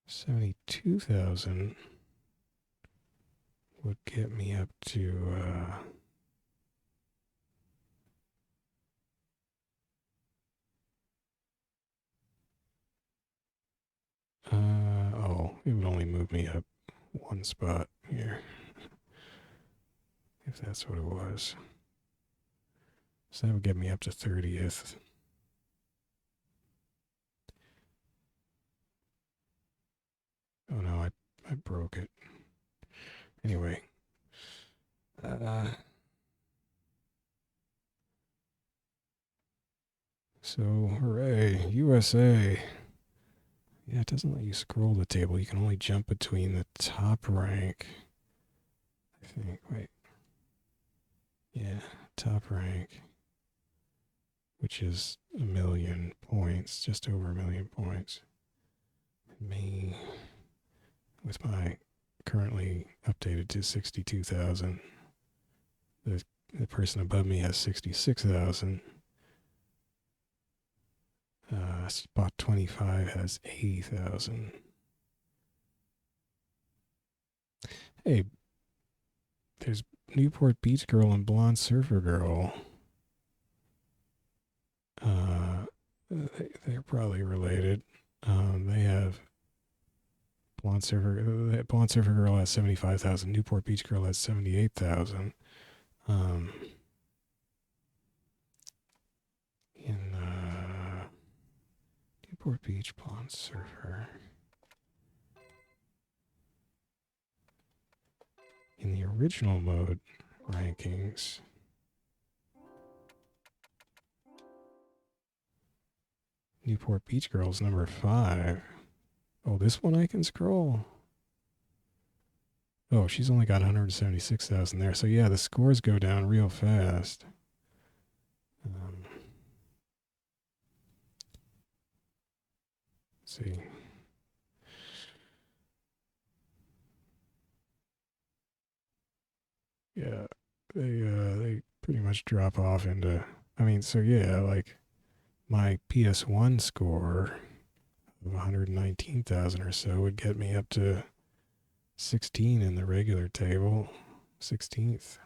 72,000 would get me up to it would only move me up one spot here, if that's what it was. So that would get me up to 30th. Oh no, I broke it. Anyway. So, hooray, USA. Yeah, it doesn't let you scroll the table. You can only jump between the top rank. I think, wait. Yeah, top rank, which is 1,000,000 points, just over 1,000,000 points. Me, with my currently updated to 62,000. The person above me has 66,000. Spot 25 has 80,000. Hey, there's Newport Beach Girl and Blonde Surfer Girl. They're probably related. They have Blonde Surfer Girl has 75,000. Newport Beach Girl has 78,000. In Newport Beach Blonde Surfer. In the original mode rankings, Newport Beach Girl's number 5. Oh, this one I can scroll. Oh, she's only got 176,000 there. So yeah, the scores go down real fast. Let's see. Yeah, they pretty much drop off into. I mean, so yeah, like my PS1 score of 119,000 or so would get me up to 16 in the regular table, 16th.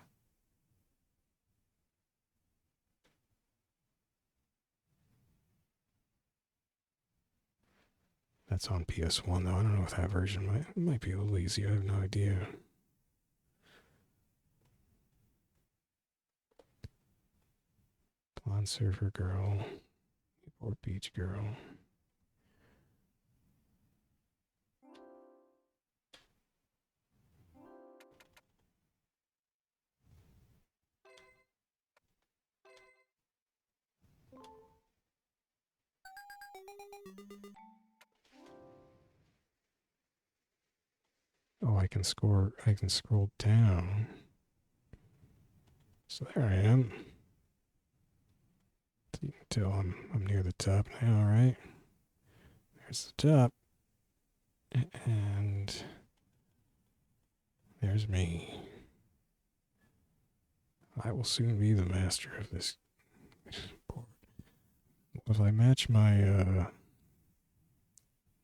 That's on PS1 though. I don't know if that version might be a little easier. I have no idea. Blonde Surfer Girl, Newport Beach Girl. Oh, I can scroll down. So there I am. So you can tell I'm near the top now, right? There's the top. And there's me. I will soon be the master of this board. If I match my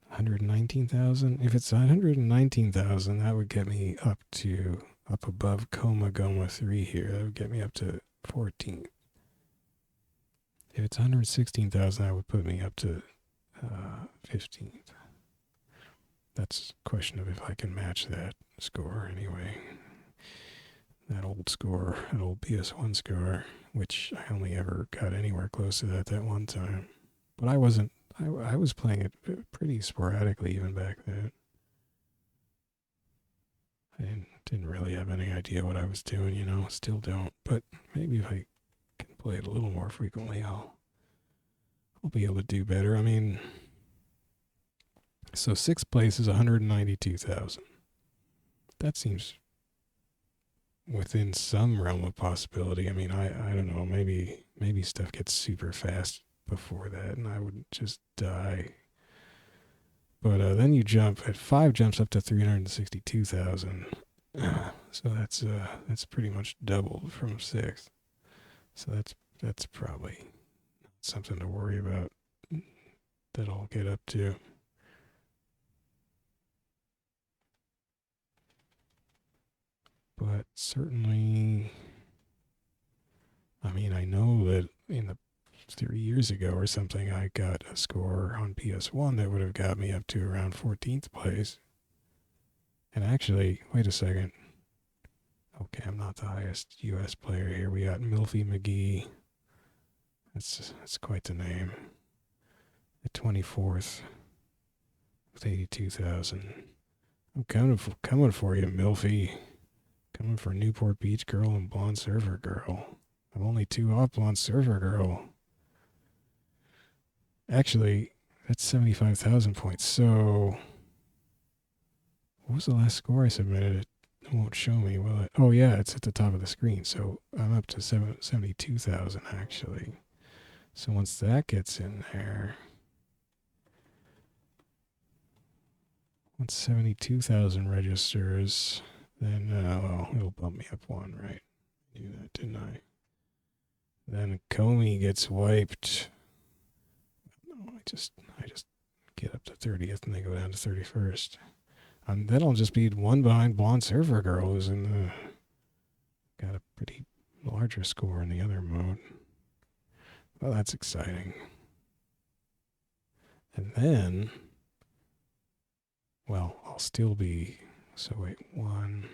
119,000, if it's 119,000, that would get me up above Coma Goma 3 here. That would get me up to 14th. If it's 116,000, that would put me up to 15th. That's a question of if I can match that score anyway. That old score, that old PS1 score, which I only ever got anywhere close to that one time. But I was playing it pretty sporadically even back then. I didn't really have any idea what I was doing, still don't. But maybe if I can play it a little more frequently, I'll be able to do better. I mean, so 6th place is 192,000. That seems within some realm of possibility. I mean, I don't know. Maybe stuff gets super fast before that, and I would just die. But then you jump at 5 jumps up to 362,000. So that's pretty much doubled from 6th. So that's probably something to worry about that I'll get up to. But certainly, I mean, I know that in the 3 years ago or something, I got a score on PS1 that would have got me up to around 14th place. And actually, wait a second. Okay, I'm not the highest U.S. player here. We got Milfy McGee. That's quite the name. The 24th with 82,000. I'm coming for you, Milfy. Coming for Newport Beach Girl and Blonde Surfer Girl. I'm only 2 off Blonde Surfer Girl. Actually, that's 75,000 points. So, what was the last score I submitted? It won't show me, will it? Oh, yeah, it's at the top of the screen. So, I'm up to 72,000 actually. So, once that gets in there, once 72,000 registers, then, well, it'll bump me up one, right? I knew that, didn't I? Then Comey gets wiped. No, I just get up to 30th and they go down to 31st. Then I'll just be one behind Blonde Surfer Girl, who's in the got a pretty larger score in the other mode. Well, that's exciting. And then, well, I'll still be. So wait, one.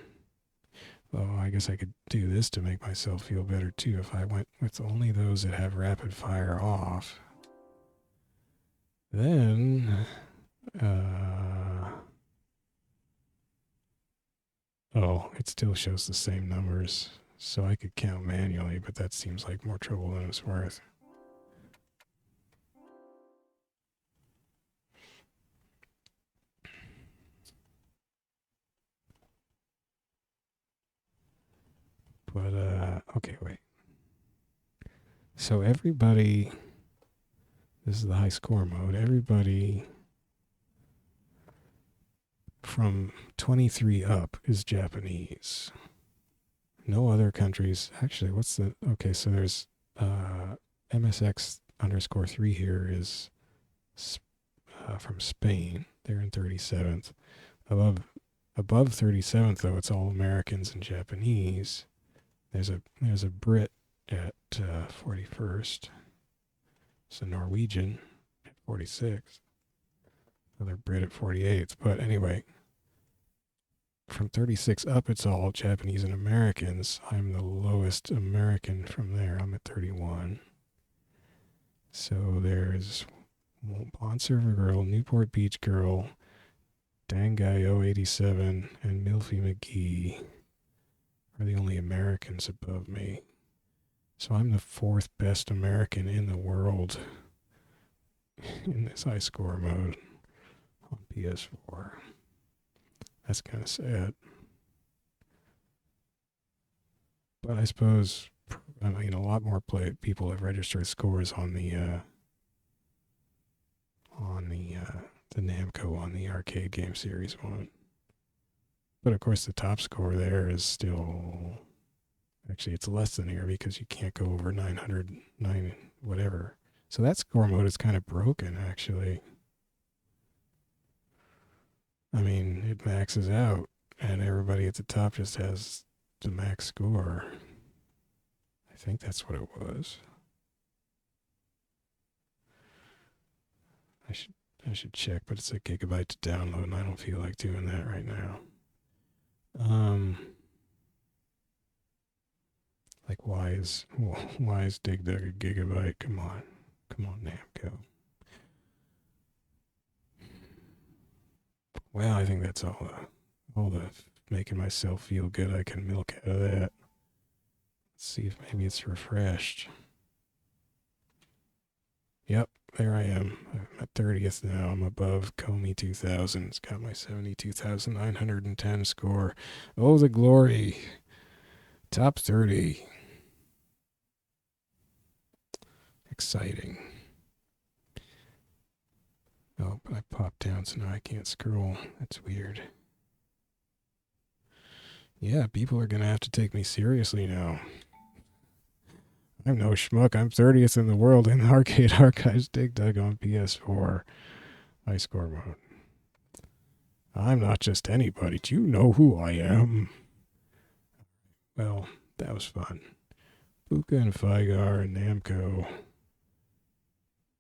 Oh, I guess I could do this to make myself feel better too. If I went with only those that have rapid fire off, then. Oh, it still shows the same numbers. So I could count manually, but that seems like more trouble than it's worth. But, okay, wait. So everybody, this is the high score mode, everybody from 23 up is Japanese. No other countries. Actually, what's the, okay, so there's MSX underscore 3 here is from Spain. They're in 37th. Above 37th, though, it's all Americans and Japanese. There's a Brit at 41st. It's a Norwegian at 46th. Another Brit at 48th. But anyway, from 36 up, it's all Japanese and Americans. I'm the lowest American from there. I'm at 31. So there's Blonde Surfer Girl, Newport Beach Girl, Dangai 087, and Milfy McGee are the only Americans above me. So I'm the 4th best American in the world in this high score mode on PS4. That's kind of sad. But I suppose, I mean, a lot more people have registered scores on the Namco on the arcade game series one. But of course, the top score there is still, actually, it's less than here because you can't go over 909 whatever. So that score mode is kind of broken, actually. I mean, it maxes out, and everybody at the top just has the max score. I think that's what it was. I should check, but it's a gigabyte to download, and I don't feel like doing that right now. Like why is Dig Dug a gigabyte? Come on, Namco. Well, I think that's all the making myself feel good I can milk out of that. Let's see if maybe it's refreshed. Yep, there I am. I'm at 30th now. I'm above Comey 2000. It's got my 72,910 score. Oh, the glory. Top 30. Exciting. Oh, but I popped down, so now I can't scroll. That's weird. Yeah, people are going to have to take me seriously now. I'm no schmuck. I'm 30th in the world in Arcade Archives Dig Dug on PS4. High score mode. I'm not just anybody. Do you know who I am? Well, that was fun. Pooka and Figar and Namco.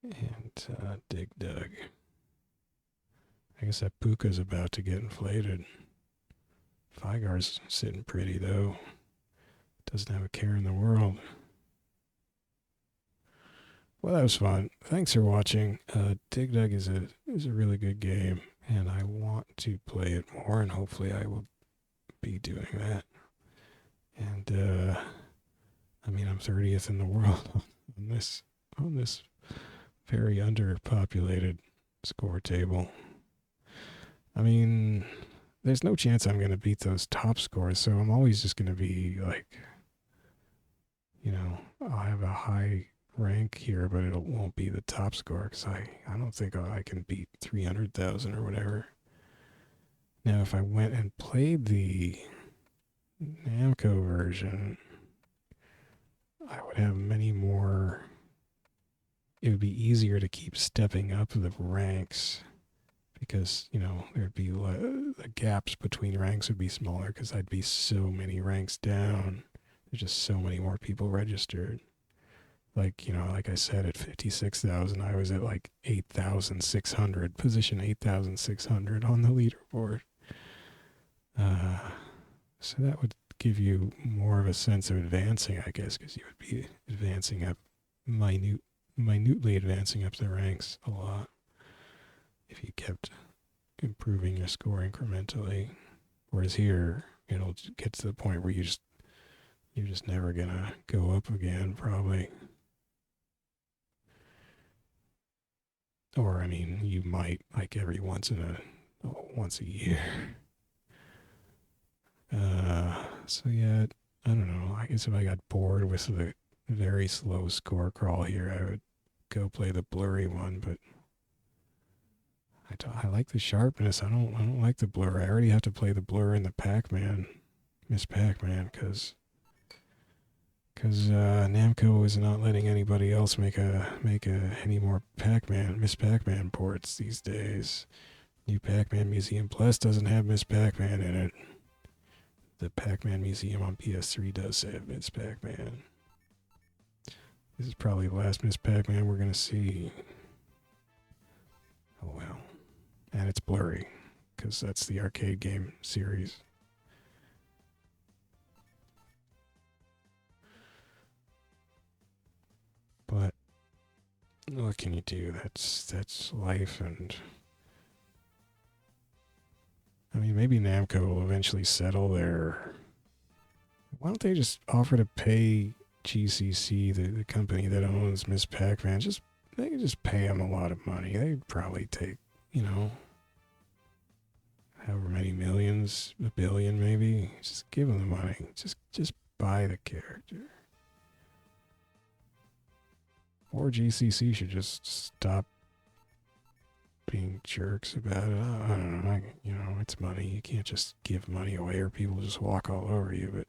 And Dig Dug. I guess that Pooka's about to get inflated. Fygar's sitting pretty, though. Doesn't have a care in the world. Well, that was fun. Thanks for watching. Dig Dug is a really good game, and I want to play it more, and hopefully I will be doing that. And I mean, I'm 30th in the world on this very underpopulated score table. I mean, there's no chance I'm going to beat those top scores, so I'm always just going to be like, you know, I'll have a high rank here, but it won't be the top score because I don't think I can beat 300,000 or whatever. Now, if I went and played the Namco version, I would have many more. It would be easier to keep stepping up the ranks because, you know, there'd be the gaps between ranks would be smaller because I'd be so many ranks down. There's just so many more people registered. Like, you know, like I said, at 56,000, I was at like 8,600, position 8,600 on the leaderboard. So that would give you more of a sense of advancing, I guess, because you would be advancing up, minutely advancing up the ranks a lot if you kept improving your score incrementally. Whereas here, it'll get to the point where you're just never gonna go up again, probably. Or I mean, you might like every once a year. So yeah, I don't know. I guess if I got bored with the very slow score crawl here, I would go play the blurry one. But I like the sharpness. I don't like the blur. I already have to play the blur in the Pac-Man, Miss Pac-Man, because Namco is not letting anybody else make any more Miss Pac-Man ports these days. New Pac-Man Museum Plus doesn't have Miss Pac-Man in it. The Pac-Man Museum on PS3 does have Miss Pac-Man. This is probably the last Miss Pac-Man we're gonna see. Oh well. And it's blurry, because that's the arcade game series. But what can you do? That's life, and I mean, maybe Namco will eventually settle their. Why don't they just offer to pay GCC, the company that owns Miss Pac-Man? They could just pay them a lot of money. They'd probably take, you know, however many millions, $1 billion maybe. Just give them the money. Just buy the character. Or GCC should just stop being jerks about it. I don't know. You know, it's money. You can't just give money away or people just walk all over you. But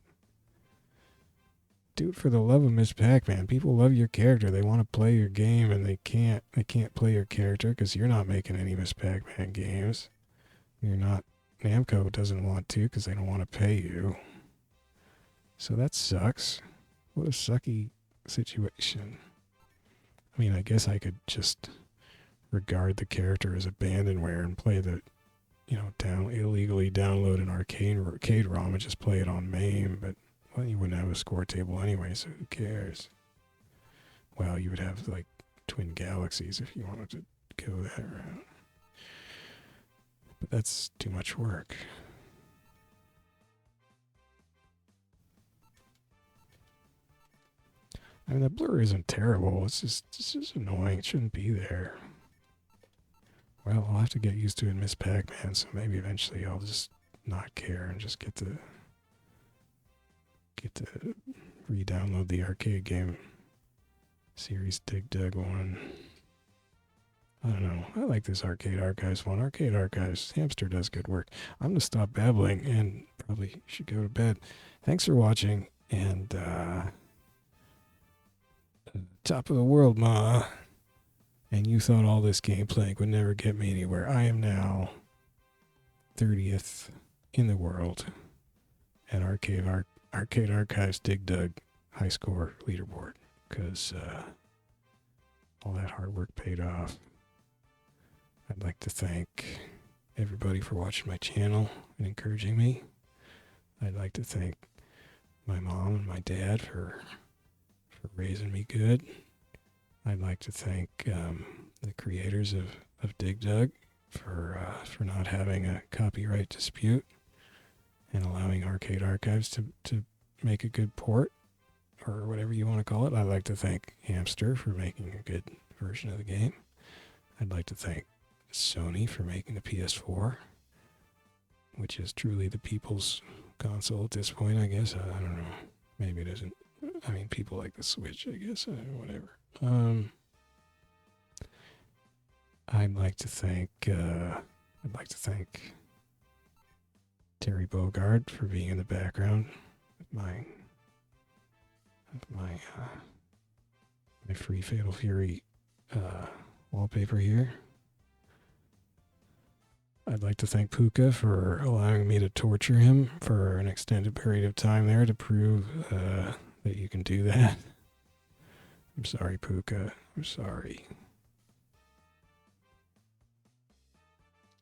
do it for the love of Miss Pac-Man. People love your character. They want to play your game, and they can't play your character because you're not making any Miss Pac-Man games. You're not. Namco doesn't want to because they don't want to pay you. So that sucks. What a sucky situation. I mean, I guess I could just regard the character as abandonware and play the, you know, illegally download an arcade ROM and just play it on MAME, but well, you wouldn't have a score table anyway, so who cares? Well, you would have like Twin Galaxies if you wanted to go that route. But that's too much work. I mean, the blur isn't terrible. It's just annoying. It shouldn't be there. Well, I'll have to get used to it in Miss Pac-Man, so maybe eventually I'll just not care and just get to re-download the arcade game series Dig Dug one. I don't know. I like this Arcade Archives one. Arcade Archives, Hamster does good work. I'm going to stop babbling and probably should go to bed. Thanks for watching, and top of the world, Ma. And you thought all this gameplay would never get me anywhere. I am now 30th in the world at Arcade Archives Dig Dug high score leaderboard, because all that hard work paid off. I'd like to thank everybody for watching my channel and encouraging me. I'd like to thank my mom and my dad for raising me good. I'd like to thank the creators of Dig Dug for not having a copyright dispute and allowing Arcade Archives to make a good port, or whatever you want to call it. I'd like to thank Hamster for making a good version of the game. I'd like to thank Sony for making the PS4, which is truly the people's console at this point, I guess. I don't know. Maybe it isn't. I mean, people like the Switch, I guess. Whatever. I'd like to thank Terry Bogard for being in the background of my Free Fatal Fury wallpaper here. I'd like to thank Pooka for allowing me to torture him for an extended period of time there to prove that you can do that. I'm sorry, Pooka. I'm sorry.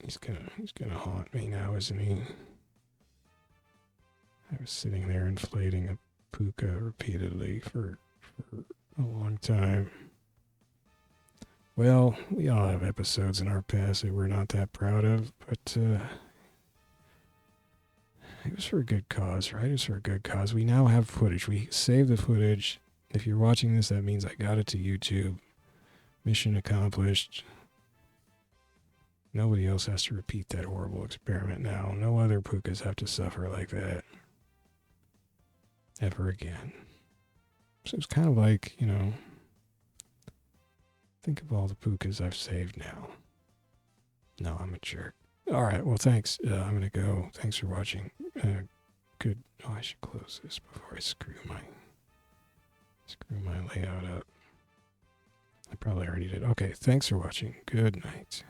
He's gonna haunt me now, isn't he? I was sitting there inflating a Pooka repeatedly for a long time. Well, we all have episodes in our past that we're not that proud of, but it was for a good cause, right? It was for a good cause. We now have footage. We saved the footage. If you're watching this, that means I got it to YouTube. Mission accomplished. Nobody else has to repeat that horrible experiment now. No other Pookas have to suffer like that ever again. So it's kind of like, you know, think of all the Pookas I've saved now. No, I'm a jerk. All right, well, thanks. I'm going to go. Thanks for watching. Good. Oh, I should close this before I screw my layout up. I probably already did. Okay, thanks for watching. Good night.